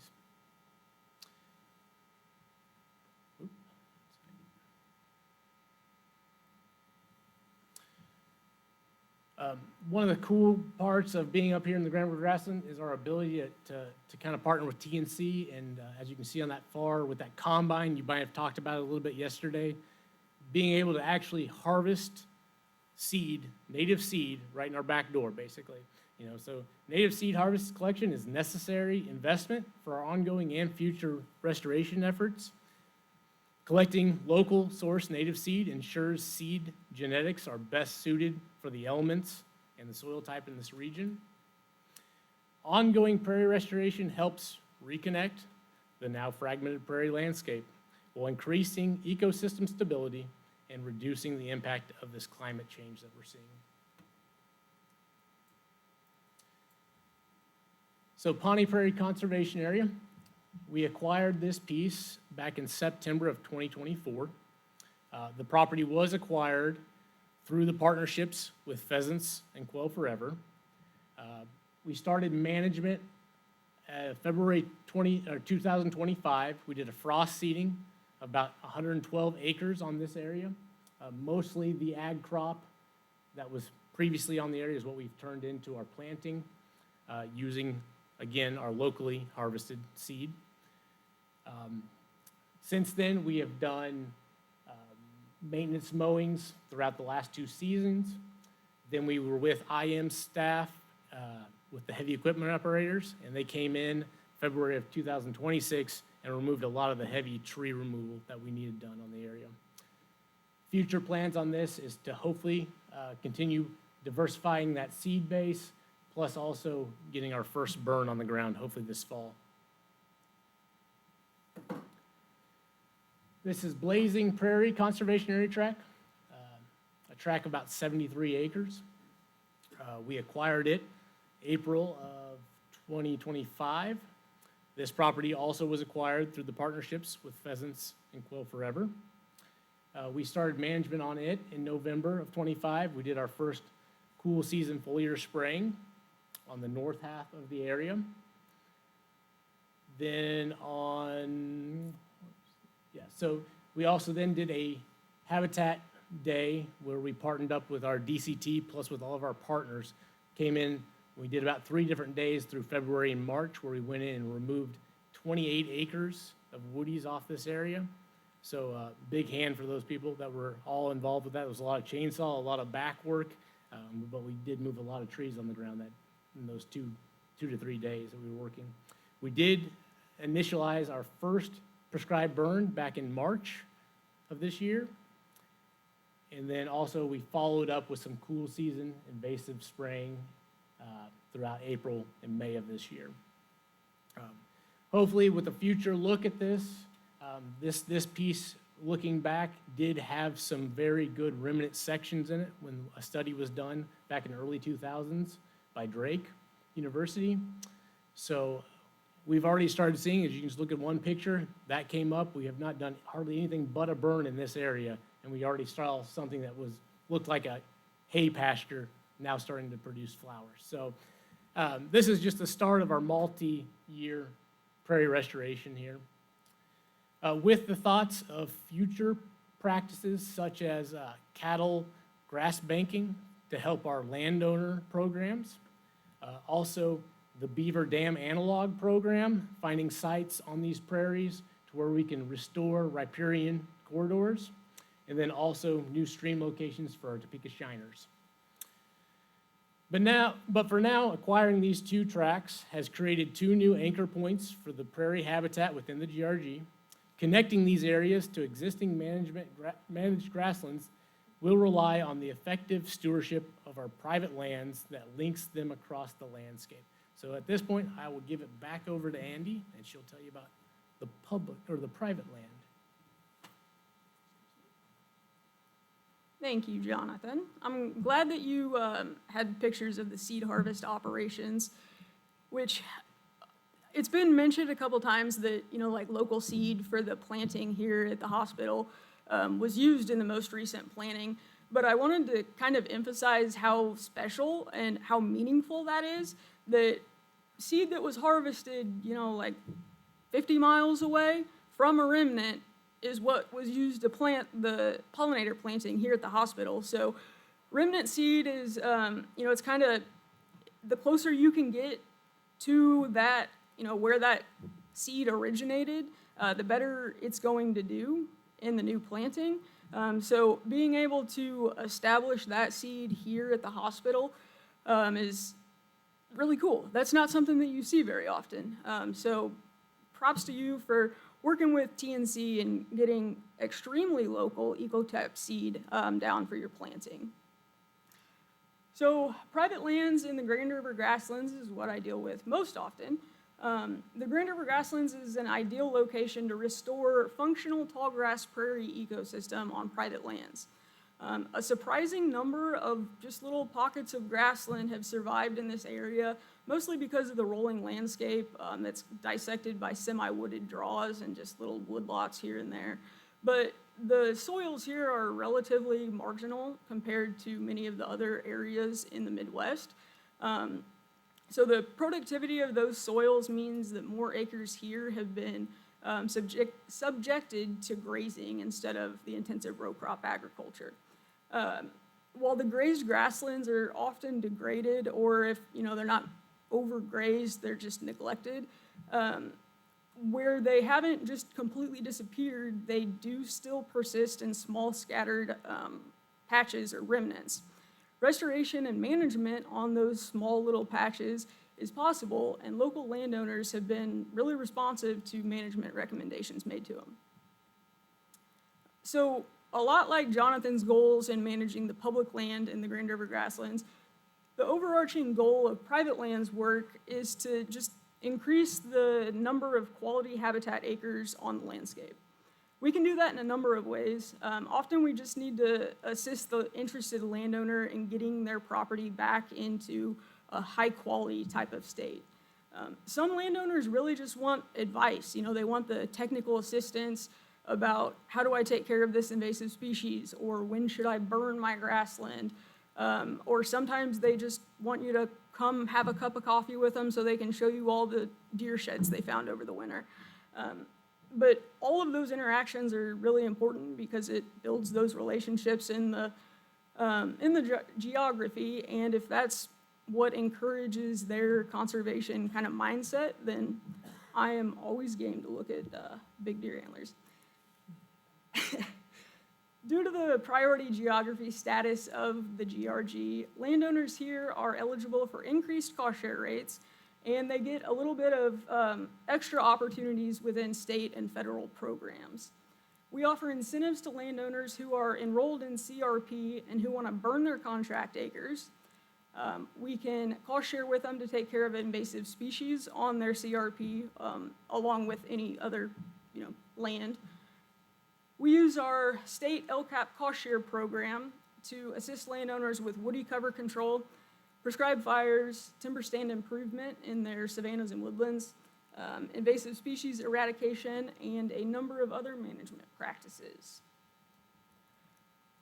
One of the cool parts of being up here in the Grand River Grassland is our ability to kind of partner with TNC, and as you can see on that far with that combine, you might have talked about it a little bit yesterday, being able to actually harvest seed, native seed, right in our back door, basically. So native seed harvest collection is necessary investment for our ongoing and future restoration efforts. Collecting local source native seed ensures seed genetics are best suited for the elements and the soil type in this region. Ongoing prairie restoration helps reconnect the now fragmented prairie landscape while increasing ecosystem stability and reducing the impact of this climate change that we're seeing. So Pawnee Prairie Conservation Area, we acquired this piece back in September of 2024. The property was acquired through the partnerships with Pheasants and Quail Forever. We started management February 2025. We did a frost seeding of about 112 acres on this area. Mostly the ag crop that was previously on the area is what we've turned into our planting, using, again, our locally harvested seed. Since then, we have done maintenance mowings throughout the last 2 seasons. Then we were with IM staff, with the heavy equipment operators, and they came in February of 2026 and removed a lot of the heavy tree removal that we needed done on the area. Future plans on this is to hopefully continue diversifying that seed base, plus also getting our first burn on the ground, hopefully this fall. This is Blazing Prairie Conservation Area tract, a tract of about 73 acres. We acquired it April of 2025. This property also was acquired through the partnerships with Pheasants and Quail Forever. We started management on it in November of 25. We did our first cool season foliar spraying on the north half of the area. Then so we also then did a habitat day where we partnered up with our DCT plus with all of our partners. Came in, we did about 3 different days through February and March where we went in and removed 28 acres of woodies off this area. So big hand for those people that were all involved with that. There was a lot of chainsaw, a lot of back work, but we did move a lot of trees on the ground in those 2 to 3 days that we were working. We did initialize our first prescribed burn back in March of this year. And then also we followed up with some cool season invasive spraying throughout April and May of this year. Hopefully with a future look at this, this piece, looking back, did have some very good remnant sections in it when a study was done back in the early 2000s by Drake University. So we've already started seeing, as you can just look at one picture, that came up. We have not done hardly anything but a burn in this area, and we already saw something that looked like a hay pasture now starting to produce flowers. So this is just the start of our multi-year prairie restoration here. With the thoughts of future practices such as cattle grass banking to help our landowner programs. Also, the Beaver Dam Analog Program, finding sites on these prairies to where we can restore riparian corridors, and then also new stream locations for our Topeka shiners. But for now, acquiring these 2 tracts has created 2 new anchor points for the prairie habitat within the GRG. Connecting these areas to existing managed grasslands will rely on the effective stewardship of our private lands that links them across the landscape. So at this point, I will give it back over to Andy, and she'll tell you about the public or the private land. Thank you, Jonathan. I'm glad that you had pictures of the seed harvest operations, which it's been mentioned a couple times that, like local seed for the planting here at the hospital was used in the most recent planting. But I wanted to kind of emphasize how special and how meaningful that is, that seed that was harvested, like 50 miles away from a remnant is what was used to plant the pollinator planting here at the hospital. So remnant seed is, it's kind of, the closer you can get to that, where that seed originated, the better it's going to do in the new planting. So being able to establish that seed here at the hospital is really cool. That's not something that you see very often. So props to you for working with TNC and getting extremely local Ecotep seed down for your planting. So private lands in the Grand River Grasslands is what I deal with most often. The Grand River Grasslands is an ideal location to restore functional tallgrass prairie ecosystem on private lands. A surprising number of just little pockets of grassland have survived in this area, mostly because of the rolling landscape that's dissected by semi-wooded draws and just little woodlots here and there. But the soils here are relatively marginal compared to many of the other areas in the Midwest. So the productivity of those soils means that more acres here have been subjected to grazing instead of the intensive row crop agriculture. While the grazed grasslands are often degraded, or if they're not overgrazed, they're just neglected, where they haven't just completely disappeared, they do still persist in small scattered patches or remnants. Restoration and management on those small little patches is possible, and local landowners have been really responsive to management recommendations made to them. So, a lot like Jonathan's goals in managing the public land in the Grand River Grasslands, the overarching goal of private lands work is to just increase the number of quality habitat acres on the landscape. We can do that in a number of ways. Often we just need to assist the interested landowner in getting their property back into a high quality type of state. Some landowners really just want advice. They want the technical assistance about how do I take care of this invasive species, or when should I burn my grassland, or sometimes they just want you to come have a cup of coffee with them so they can show you all the deer sheds they found over the winter. But all of those interactions are really important because it builds those relationships in the geography, and if that's what encourages their conservation kind of mindset, then I am always game to look at big deer antlers. Due to the priority geography status of the GRG, landowners here are eligible for increased cost share rates, and they get a little bit of extra opportunities within state and federal programs. We offer incentives to landowners who are enrolled in CRP and who want to burn their contract acres. We can cost share with them to take care of invasive species on their CRP, along with any other land. We use our state LCAP cost share program to assist landowners with woody cover control, prescribed fires, timber stand improvement in their savannas and woodlands, invasive species eradication, and a number of other management practices.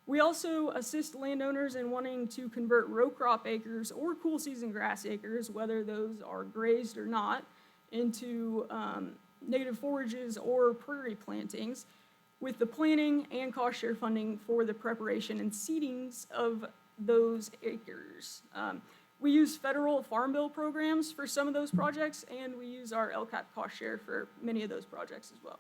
We also assist landowners in wanting to convert row crop acres or cool season grass acres, whether those are grazed or not, into native forages or prairie plantings, with the planning and cost share funding for the preparation and seedings of those acres. We use federal farm bill programs for some of those projects, and we use our LCAP cost share for many of those projects as well.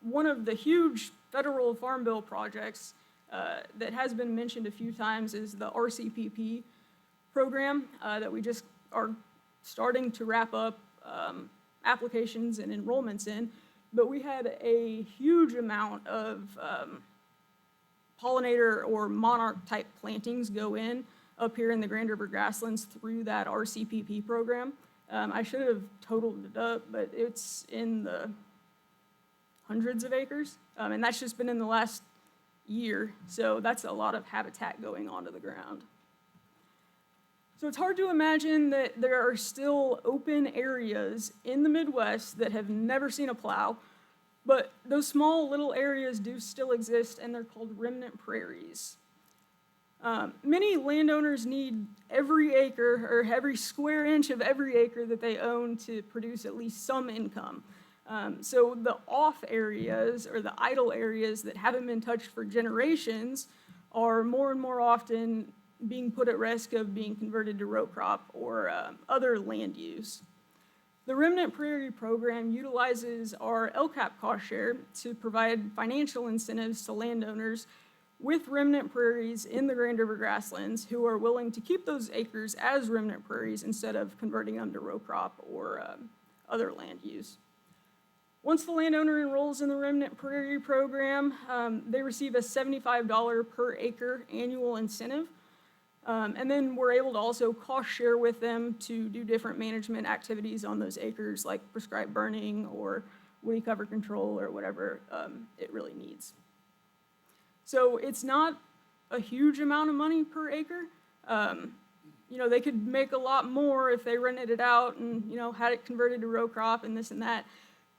One of the huge federal farm bill projects that has been mentioned a few times is the RCPP program that we just are starting to wrap up applications and enrollments in. But we had a huge amount of pollinator or monarch type plantings go in up here in the Grand River Grasslands through that RCPP program. I should have totaled it up, but it's in the hundreds of acres, and that's just been in the last year, so that's a lot of habitat going onto the ground. So it's hard to imagine that there are still open areas in the Midwest that have never seen a plow, but those small little areas do still exist, and they're called remnant prairies. Many landowners need every acre or every square inch of every acre that they own to produce at least some income. So the off areas or the idle areas that haven't been touched for generations are more and more often being put at risk of being converted to row crop or other land use. The Remnant Prairie Program utilizes our LCAP cost share to provide financial incentives to landowners with remnant prairies in the Grand River Grasslands who are willing to keep those acres as remnant prairies instead of converting them to row crop or other land use. Once the landowner enrolls in the Remnant Prairie Program, they receive a $75 per acre annual incentive. And then we're able to also cost share with them to do different management activities on those acres, like prescribed burning or woody cover control or whatever it really needs. So it's not a huge amount of money per acre. You know, they could make a lot more if they rented it out and, you know, had it converted to row crop and this and that.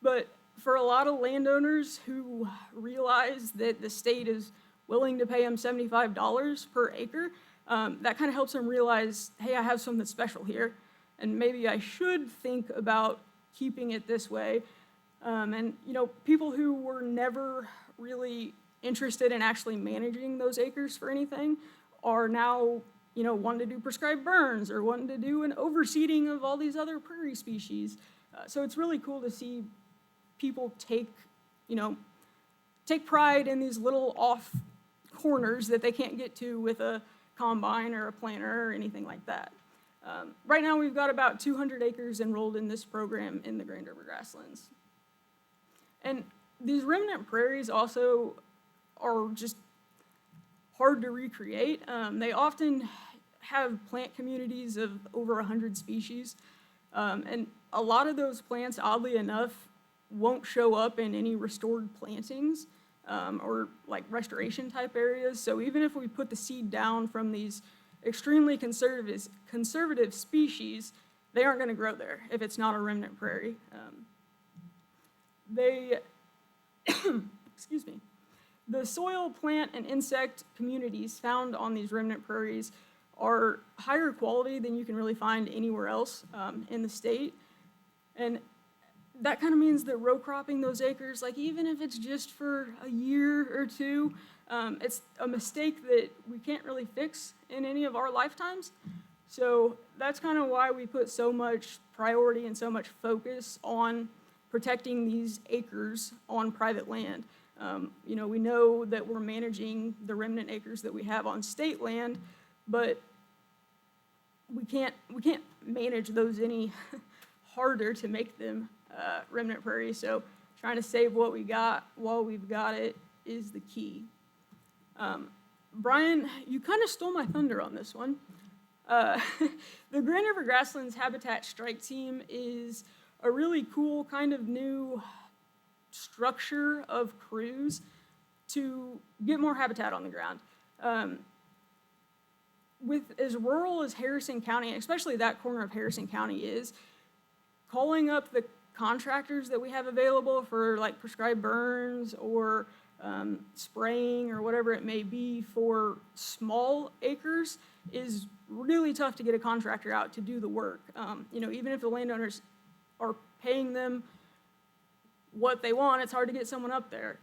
But for a lot of landowners who realize that the state is willing to pay them $75 per acre, that kind of helps them realize, hey, I have something special here, and maybe I should think about keeping it this way. And, you know, people who were never really interested in actually managing those acres for anything are now, you know, wanting to do prescribed burns or wanting to do an overseeding of all these other prairie species. So it's really cool to see people take pride in these little off corners that they can't get to with a combine or a planter or anything like that. Right now, we've got about 200 acres enrolled in this program in the Grand River Grasslands. And these remnant prairies also are just hard to recreate. They often have plant communities of over 100 species. And a lot of those plants, oddly enough, won't show up in any restored plantings or like restoration type areas. So even if we put the seed down from these extremely conservative species, they aren't going to grow there if it's not a remnant prairie. Excuse me. The soil, plant, and insect communities found on these remnant prairies are higher quality than you can really find anywhere else in the state. And that kind of means that row cropping those acres, like even if it's just for a year or two, it's a mistake that we can't really fix in any of our lifetimes. So that's kind of why we put so much priority and so much focus on protecting these acres on private land. You know, we know that we're managing the remnant acres that we have on state land, but we can't manage those any harder to make them remnant prairie. So trying to save what we got while we've got it is the key. Brian, you kind of stole my thunder on this one. The Grand River Grasslands Habitat Strike Team is a really cool kind of new structure of crews to get more habitat on the ground. With as rural as Harrison County, especially that corner of Harrison County is, calling up the contractors that we have available for like prescribed burns or spraying or whatever it may be for small acres is really tough to get a contractor out to do the work. You know, even if the landowners are paying them what they want, it's hard to get someone up there.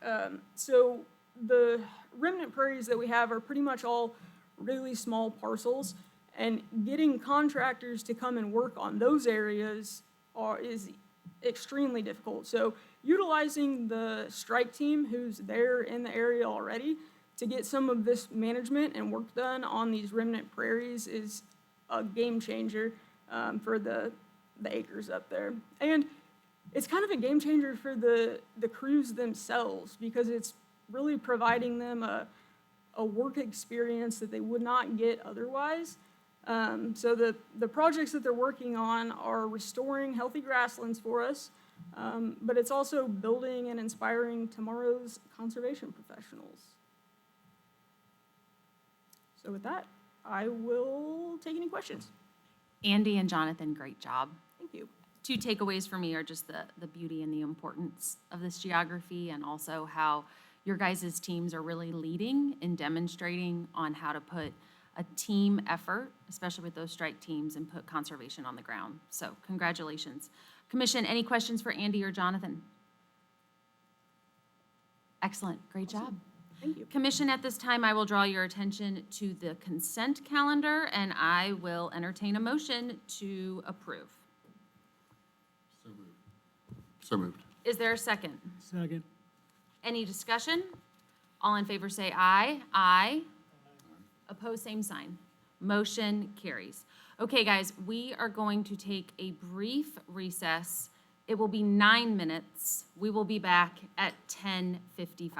So the remnant prairies that we have are pretty much all really small parcels, and getting contractors to come and work on those areas is extremely difficult. So utilizing the strike team who's there in the area already to get some of this management and work done on these remnant prairies is a game changer for the acres up there. And it's kind of a game changer for the crews themselves because it's really providing them a work experience that they would not get otherwise. So the projects that they're working on are restoring healthy grasslands for us, but it's also building and inspiring tomorrow's conservation professionals. So with that, I will take any questions. Andy and Jonathan, great job. Thank you. Two takeaways for me are just the beauty and the importance of this geography, and also how your guys' teams are really leading and demonstrating on how to put a team effort, especially with those strike teams, and put conservation on the ground. So congratulations. Commission, any questions for Andy or Jonathan? Excellent, great job. Thank you. Commission, at this time, I will draw your attention to the consent calendar, and I will entertain a motion to approve. So moved. So moved. Is there a second? Second. Any discussion? All in favor say aye. Aye. Opposed, same sign. Motion carries. Okay, guys, we are going to take a brief recess. It will be 9 minutes. We will be back at 10:55.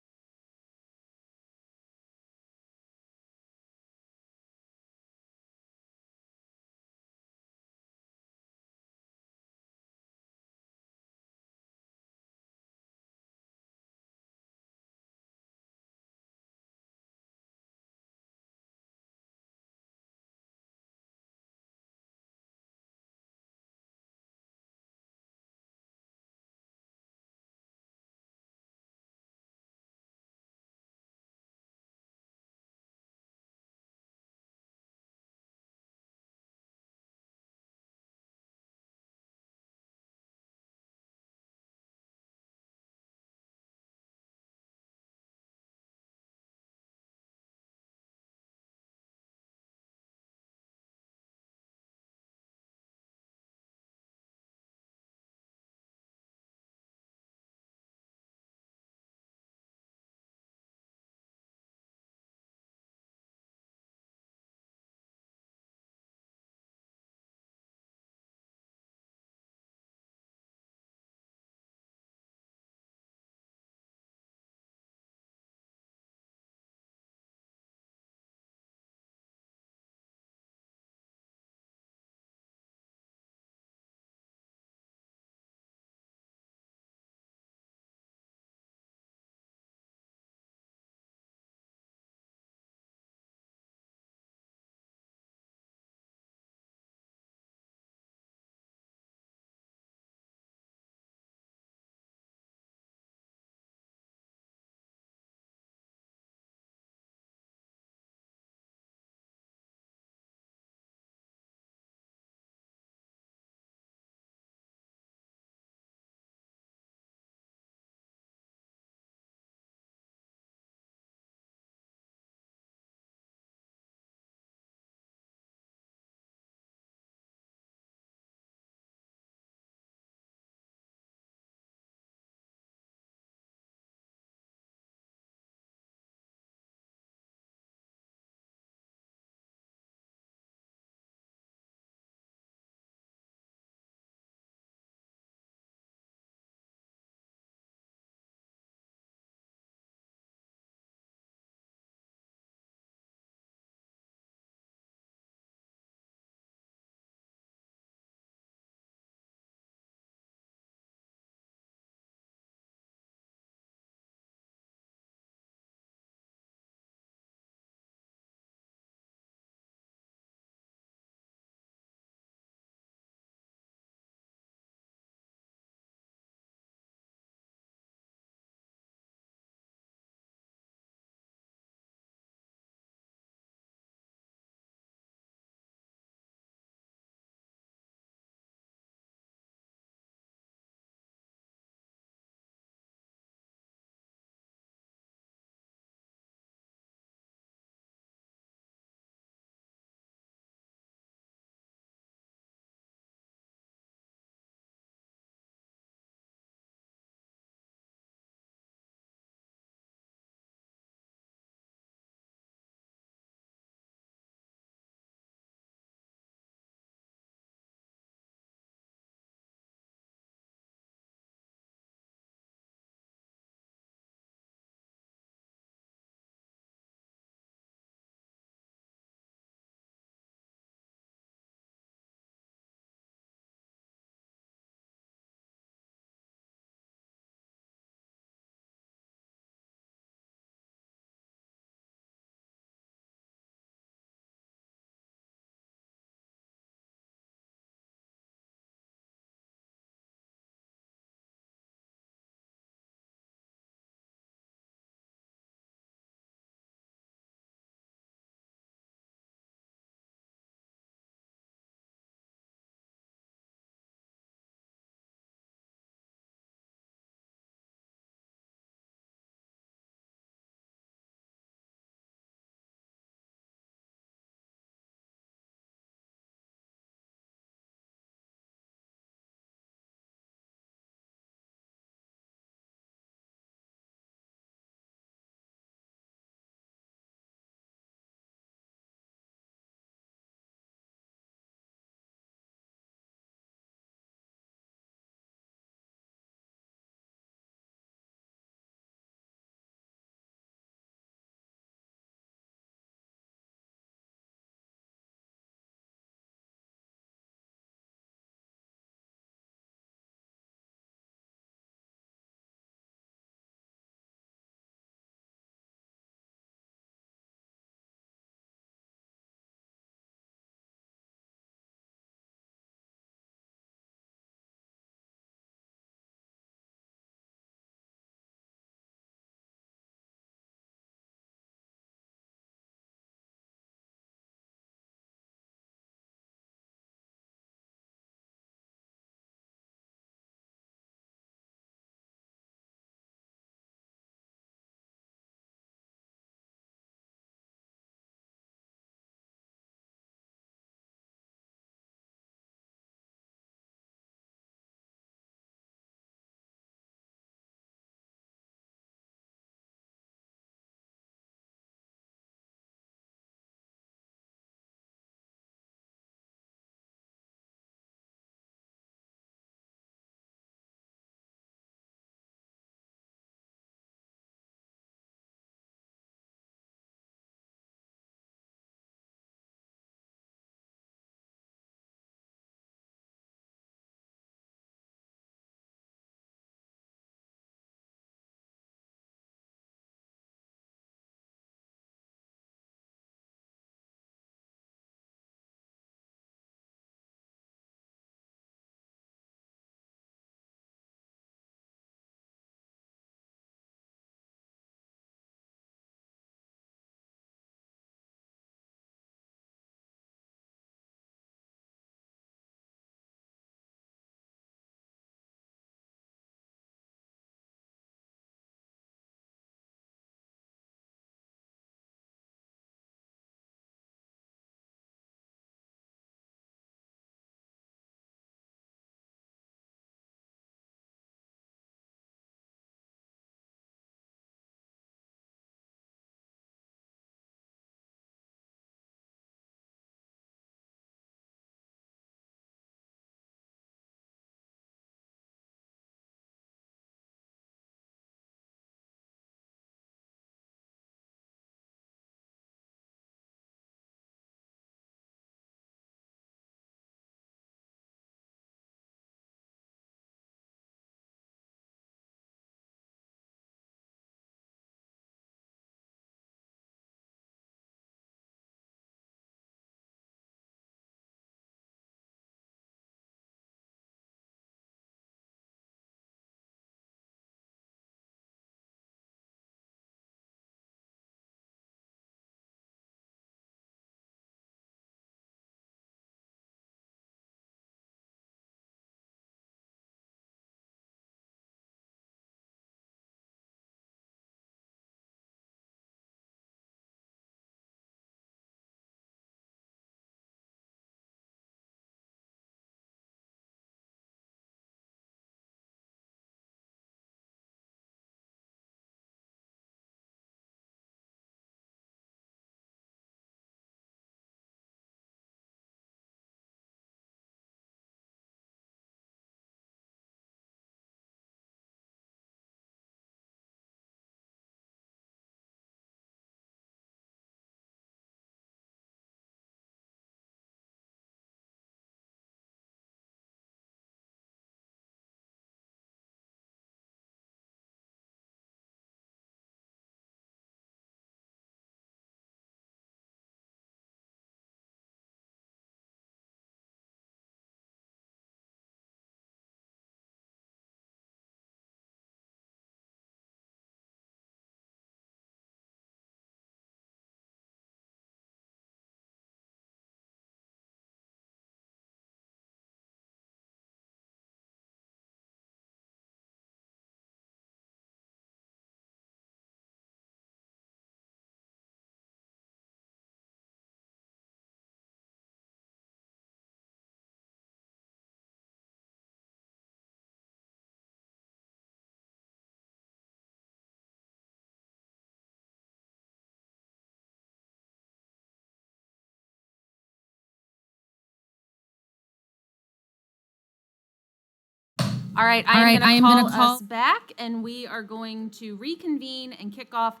All right, All right, I am I am going gonna to call- us back, and we are going to reconvene and kick off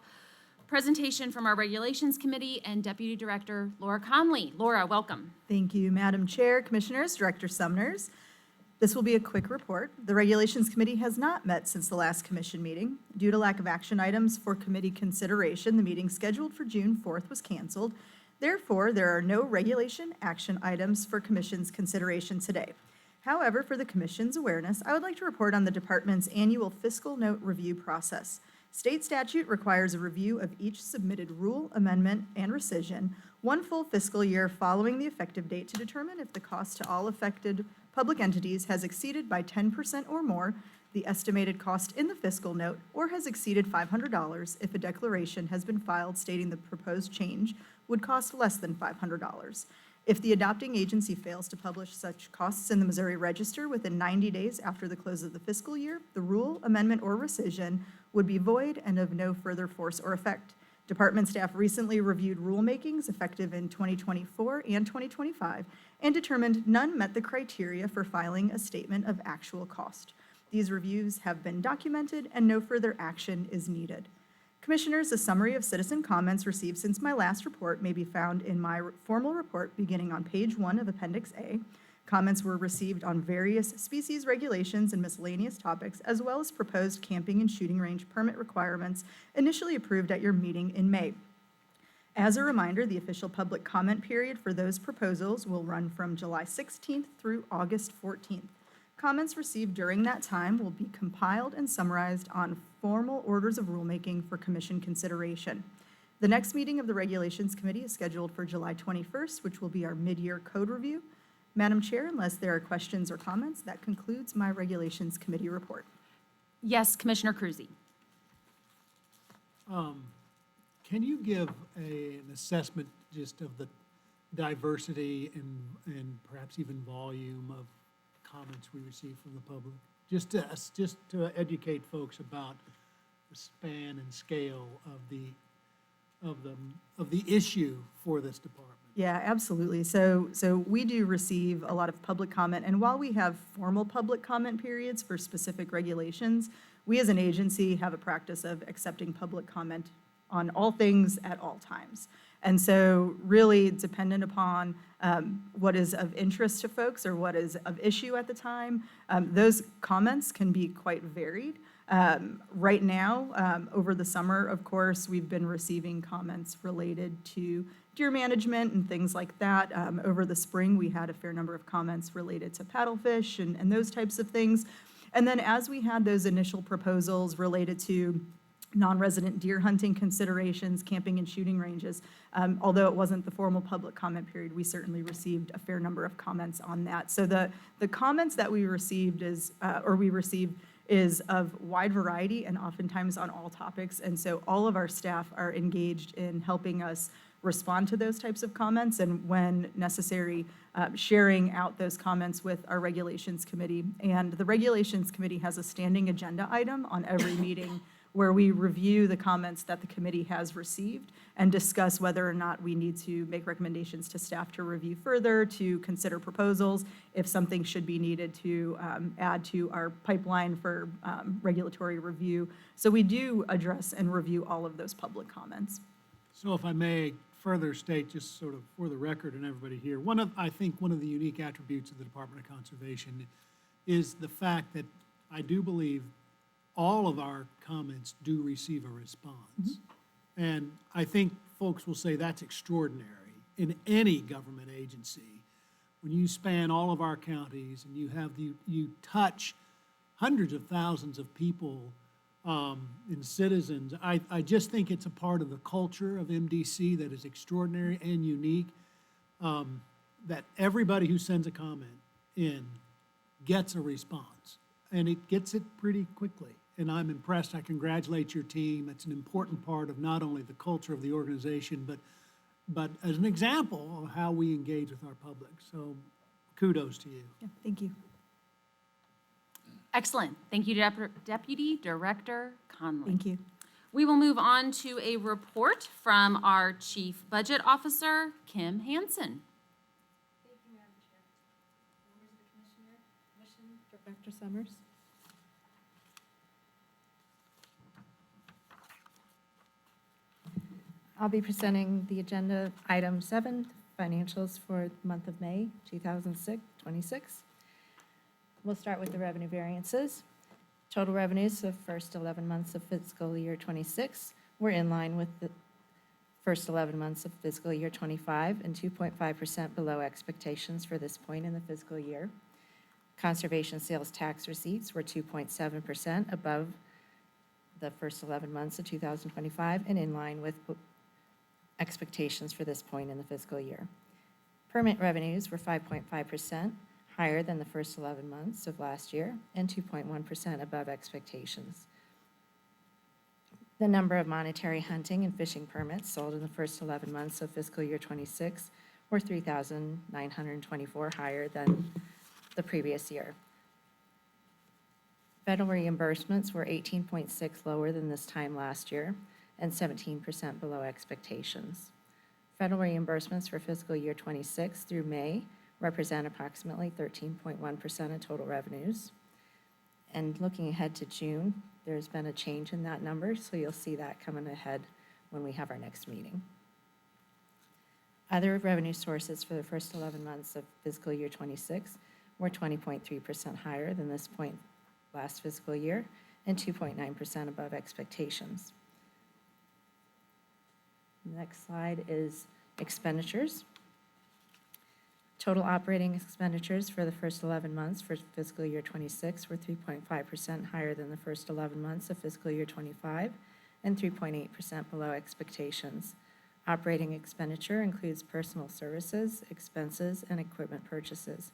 presentation from our Regulations Committee and Deputy Director Laura Conley. Laura, welcome. Thank you, Madam Chair, Commissioners, Director Sumners. This will be a quick report. The Regulations Committee has not met since the last commission meeting. Due to lack of action items for committee consideration, the meeting scheduled for June 4th was canceled. Therefore, there are no regulation action items for commission's consideration today. However, for the commission's awareness, I would like to report on the department's annual fiscal note review process. State statute requires a review of each submitted rule, amendment, and rescission one full fiscal year following the effective date to determine if the cost to all affected public entities has exceeded by 10% or more the estimated cost in the fiscal note, or has exceeded $500 if a declaration has been filed stating the proposed change would cost less than $500. If the adopting agency fails to publish such costs in the Missouri Register within 90 days after the close of the fiscal year, the rule, amendment, or rescission would be void and of no further force or effect. Department staff recently reviewed rulemakings effective in 2024 and 2025 and determined none met the criteria for filing a statement of actual cost. These reviews have been documented and no further action is needed. Commissioners, a summary of citizen comments received since my last report may be found in my formal report beginning on page 1 of Appendix A. Comments were received on various species regulations and miscellaneous topics, as well as proposed camping and shooting range permit requirements initially approved at your meeting in May. As a reminder, the official public comment period for those proposals will run from July 16th through August 14th. Comments received during that time will be compiled and summarized on formal orders of rulemaking for commission consideration. The next meeting of the Regulations Committee is scheduled for July 21st, which will be our mid-year code review. Madam Chair, unless there are questions or comments, that concludes my Regulations Committee report. Yes, Commissioner Cruzy. Can you give an assessment just of the diversity and perhaps even volume of comments we receive from the public? Just to educate folks about the span and scale of the issue for this department. Yeah, absolutely. So we do receive a lot of public comment, and while we have formal public comment periods for specific regulations, we as an agency have a practice of accepting public comment on all things at all times. And so really dependent upon what is of interest to folks or what is of issue at the time, those comments can be quite varied. Right now, over the summer, of course, we've been receiving comments related to deer management and things like that. Over the spring, we had a fair number of comments related to paddlefish and those types of things. And then as we had those initial proposals related to non-resident deer hunting considerations, camping and shooting ranges, although it wasn't the formal public comment period, we certainly received a fair number of comments on that. So the comments that we received is of wide variety and oftentimes on all topics. And so all of our staff are engaged in helping us respond to those types of comments, and when necessary, sharing out those comments with our Regulations Committee. And the Regulations Committee has a standing agenda item on every meeting where we review the comments that the committee has received and discuss whether or not we need to make recommendations to staff to review further, to consider proposals, if something should be needed to add to our pipeline for regulatory review. So we do address and review all of those public comments. So if I may further state, just sort of for the record and everybody here, I think one of the unique attributes of the Department of Conservation is the fact that I do believe all of our comments do receive a response. And I think folks will say that's extraordinary in any government agency. When you span all of our counties and you touch hundreds of thousands of people and citizens, I just think it's a part of the culture of MDC that is extraordinary and unique, that everybody who sends a comment in gets a response, and it gets it pretty quickly. And I'm impressed. I congratulate your team. It's an important part of not only the culture of the organization, but as an example of how we engage with our public. So kudos to you. Yeah, thank you. Excellent. Thank you, Deputy Director Conley. Thank you. We will move on to a report from our Chief Budget Officer, Kim Hansen. Thank you, Madam Chair. Members of the Commission, Director Summers. I'll be presenting the agenda item 7, financials for the month of May 2026. We'll start with the revenue variances. Total revenues of first 11 months of fiscal year '26 were in line with the first 11 months of fiscal year '25 and 2.5% below expectations for this point in the fiscal year. Conservation sales tax receipts were 2.7% above the first 11 months of 2025 and in line with expectations for this point in the fiscal year. Permit revenues were 5.5% higher than the first 11 months of last year and 2.1% above expectations. The number of monetary hunting and fishing permits sold in the first 11 months of fiscal year '26 were 3,924 higher than the previous year. Federal reimbursements were 18.6 lower than this time last year and 17% below expectations. Federal reimbursements for fiscal year '26 through May represent approximately 13.1% of total revenues. And looking ahead to June, there's been a change in that number, so you'll see that coming ahead when we have our next meeting. Other revenue sources for the first 11 months of fiscal year '26 were 20.3% higher than this point last fiscal year and 2.9% above expectations. The next slide is expenditures. Total operating expenditures for the first 11 months for fiscal year '26 were 3.5% higher than the first 11 months of fiscal year '25 and 3.8% below expectations. Operating expenditure includes personal services, expenses, and equipment purchases.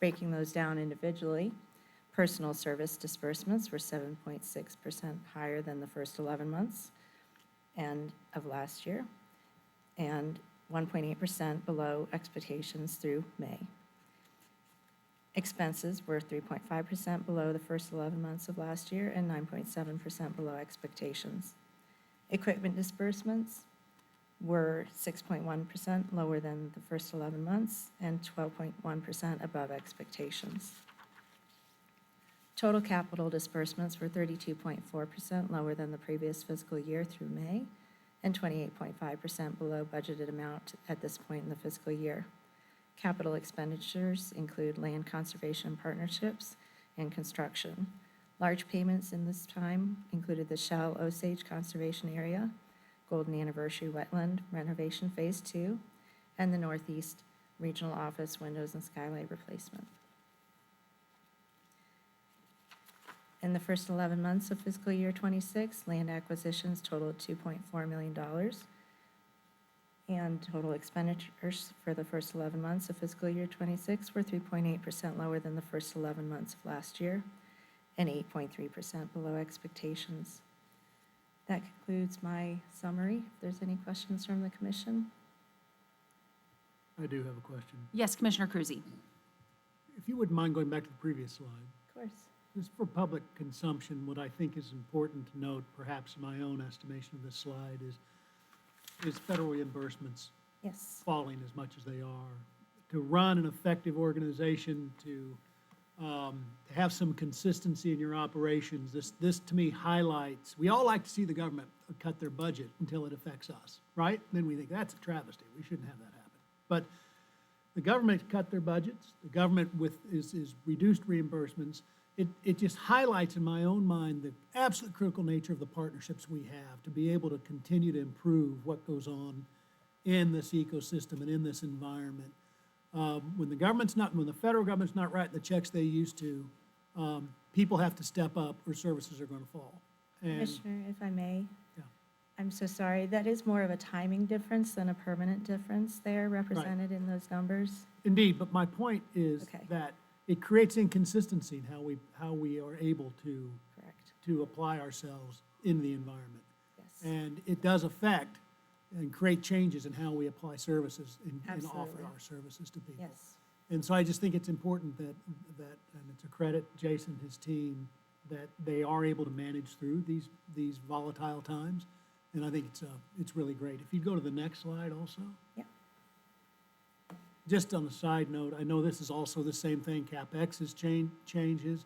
Breaking those down individually, personal service disbursements were 7.6% higher than the first 11 months of last year and 1.8% below expectations through May. Expenses were 3.5% below the first 11 months of last year and 9.7% below expectations. Equipment disbursements were 6.1% lower than the first 11 months and 12.1% above expectations. Total capital disbursements were 32.4% lower than the previous fiscal year through May and 28.5% below budgeted amount at this point in the fiscal year. Capital expenditures include land conservation partnerships and construction. Large payments in this time included the Shell Osage Conservation Area, Golden Anniversary Wetland Renovation Phase 2, and the Northeast Regional Office Windows and Skylight Replacement. In the first 11 months of fiscal year '26, land acquisitions totaled $2.4 million, and total expenditures for the first 11 months of fiscal year '26 were 3.8% lower than the first 11 months of last year and 8.3% below expectations. That concludes my summary. If there's any questions from the commission? I do have a question. Yes, Commissioner Cruzy. If you wouldn't mind going back to the previous slide. Of course. Just for public consumption, what I think is important to note, perhaps my own estimation of this slide, is federal reimbursements Yes. falling as much as they are. To run an effective organization, to have some consistency in your operations, this to me highlights, we all like to see the government cut their budget until it affects us, right? Then we think, that's a travesty, we shouldn't have that happen. But the government cut their budgets, the government is reduced reimbursements. It just highlights in my own mind the absolute critical nature of the partnerships we have to be able to continue to improve what goes on in this ecosystem and in this environment. When the federal government's not writing the checks they used to, people have to step up or services are going to fall. And Commissioner, if I may? Yeah. I'm so sorry. That is more of a timing difference than a permanent difference there represented in those numbers. indeed, but my point is Okay. that it creates inconsistency in how we are able to Correct. apply ourselves in the environment. Yes. And it does affect and create changes in how we apply services and offer Absolutely. our services to people. Yes. And so I just think it's important that, and it's a credit Jason and his team, that they are able to manage through these volatile times. And I think it's really great. If you go to the next slide also. Yeah. Just on a side note, I know this is also the same thing, CapEx has changes.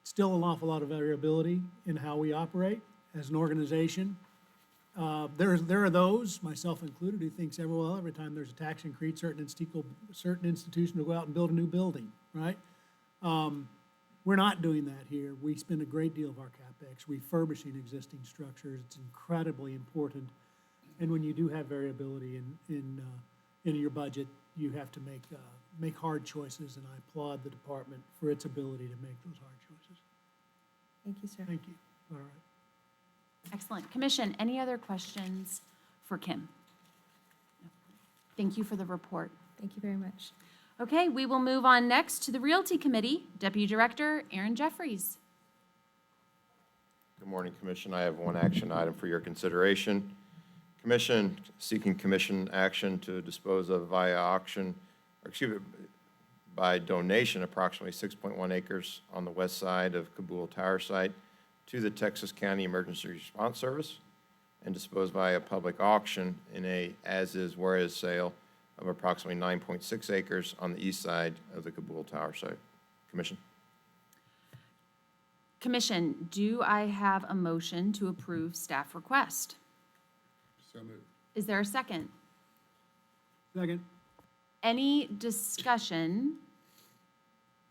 Still an awful lot of variability in how we operate as an organization. There are those, myself included, who thinks every time there's a tax increase, certain institution will go out and build a new building, right? We're not doing that here. We spend a great deal of our CapEx refurbishing existing structures. It's incredibly important. And when you do have variability in your budget, you have to make hard choices, and I applaud the department for its ability to make those hard choices. Thank you, sir. Thank you. All right. Excellent. Commission, any other questions for Kim? No. Thank you for the report. Thank you very much. Okay, we will move on next to the Realty Committee. Deputy Director Aaron Jeffries. Good morning, Commission. I have one action item for your consideration. Commission seeking commission action to dispose of via auction, or excuse me, by donation, approximately 6.1 acres on the west side of Kabul Tower site to the Texas County Emergency Response Service, and dispose via public auction in a as-is whereas sale of approximately 9.6 acres on the east side of the Kabul Tower site. Commission. Commission, do I have a motion to approve staff request? So moved. Is there a second? Second. Any discussion?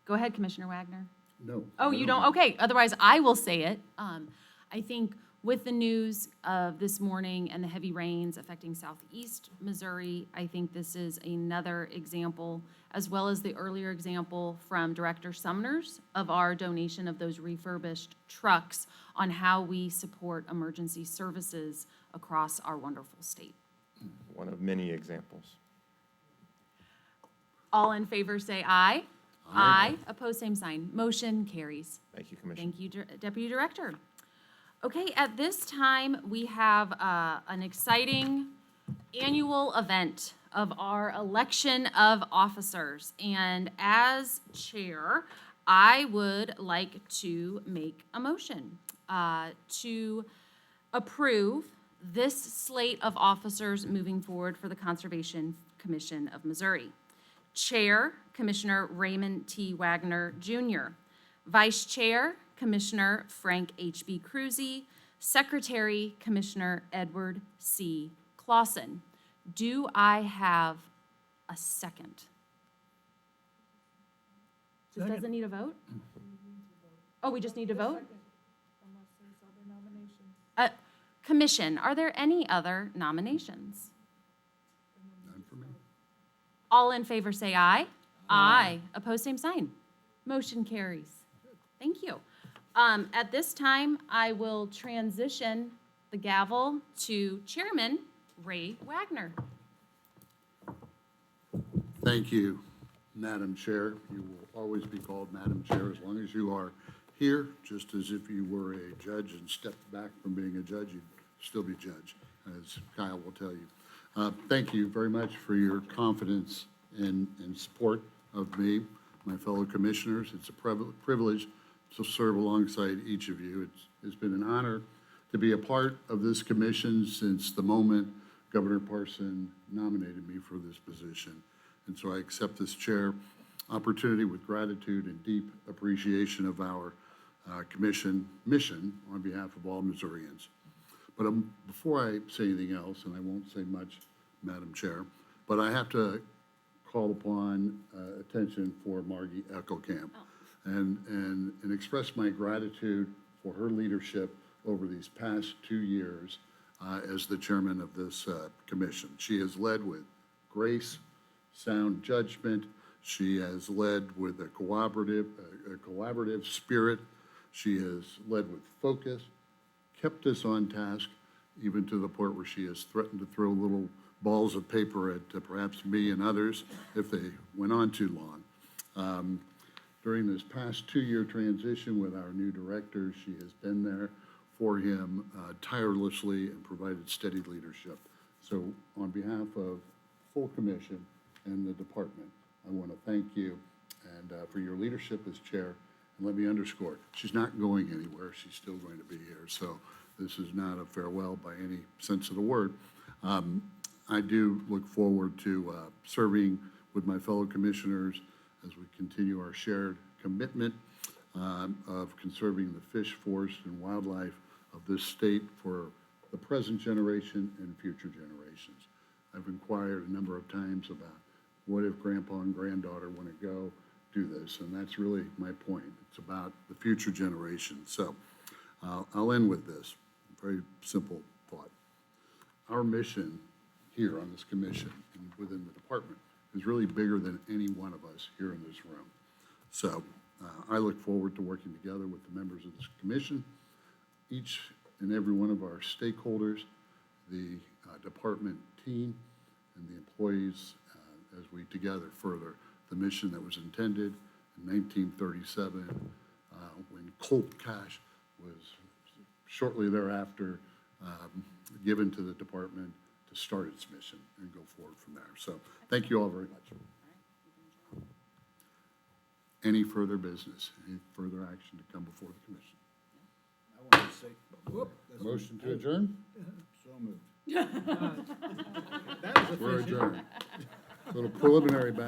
Go ahead, Commissioner Wagner. No. Oh, you don't? Okay, otherwise I will say it. I think with the news of this morning and the heavy rains affecting southeast Missouri, I think this is another example, as well as the earlier example from Director Sumner's of our donation of those refurbished trucks on how we support emergency services across our wonderful state. One of many examples. All in favor say aye. Aye. Opposed, same sign. Motion carries. Thank you, Commission. Thank you, Deputy Director. Okay, at this time, we have an exciting annual event of our election of officers. And as chair, I would like to make a motion to approve this slate of officers moving forward for the Conservation Commission of Missouri. Chair, Commissioner Raymond T. Wagner, Jr. Vice Chair, Commissioner Frank H.B. Cruzy. Secretary, Commissioner Edward C. Clausen. Do I have a second? This Second. doesn't need a vote? Oh, we just need to vote? Commission, are there any other nominations? None for me. All in favor say aye. Aye. Opposed, same sign. Motion carries. Thank you. At this time, I will transition the gavel to Chairman Ray Wagner. Thank you, Madam Chair. You will always be called Madam Chair as long as you are here, just as if you were a judge and stepped back from being a judge, you'd still be judge, as Kyle will tell you. Thank you very much for your confidence and support of me, my fellow commissioners. It's a privilege to serve alongside each of you. It's been an honor to be a part of this commission since the moment Governor Parson nominated me for this position. And so I accept this chair opportunity with gratitude and deep appreciation of our commission mission on behalf of all Missourians. But before I say anything else, and I won't say much, Madam Chair, but I have to call upon attention for Margie Eckelkamp and express my gratitude for her leadership over these past 2 years as the chairman of this commission. She has led with grace, sound judgment. She has led with a collaborative spirit. She has led with focus, kept us on task, even to the point where she has threatened to throw little balls of paper at perhaps me and others if they went on too long. During this past 2-year transition with our new director, she has been there for him tirelessly and provided steady leadership. So on behalf of full commission and the department, I want to thank you and for your leadership as chair. And let me underscore, she's not going anywhere. She's still going to be here. So this is not a farewell by any sense of the word. I do look forward to serving with my fellow commissioners as we continue our shared commitment of conserving the fish, forest, and wildlife of this state for the present generation and future generations. I've inquired a number of times about what if grandpa and granddaughter want to go do this, and that's really my point. It's about the future generation. So I'll end with this, very simple thought. Our mission here on this commission and within the department is really bigger than any one of us here in this room. So I look forward to working together with the members of this commission, each and every one of our stakeholders, the department team, and the employees as we together further the mission that was intended in 1937 when Colt Cash was shortly thereafter given to the department to start its mission and go forward from there. So thank you all very much. Any further business, any further action to come before the commission? I want to say, whoop. Motion to adjourn? So moved. That was We're efficient. adjourned. Little preliminary back.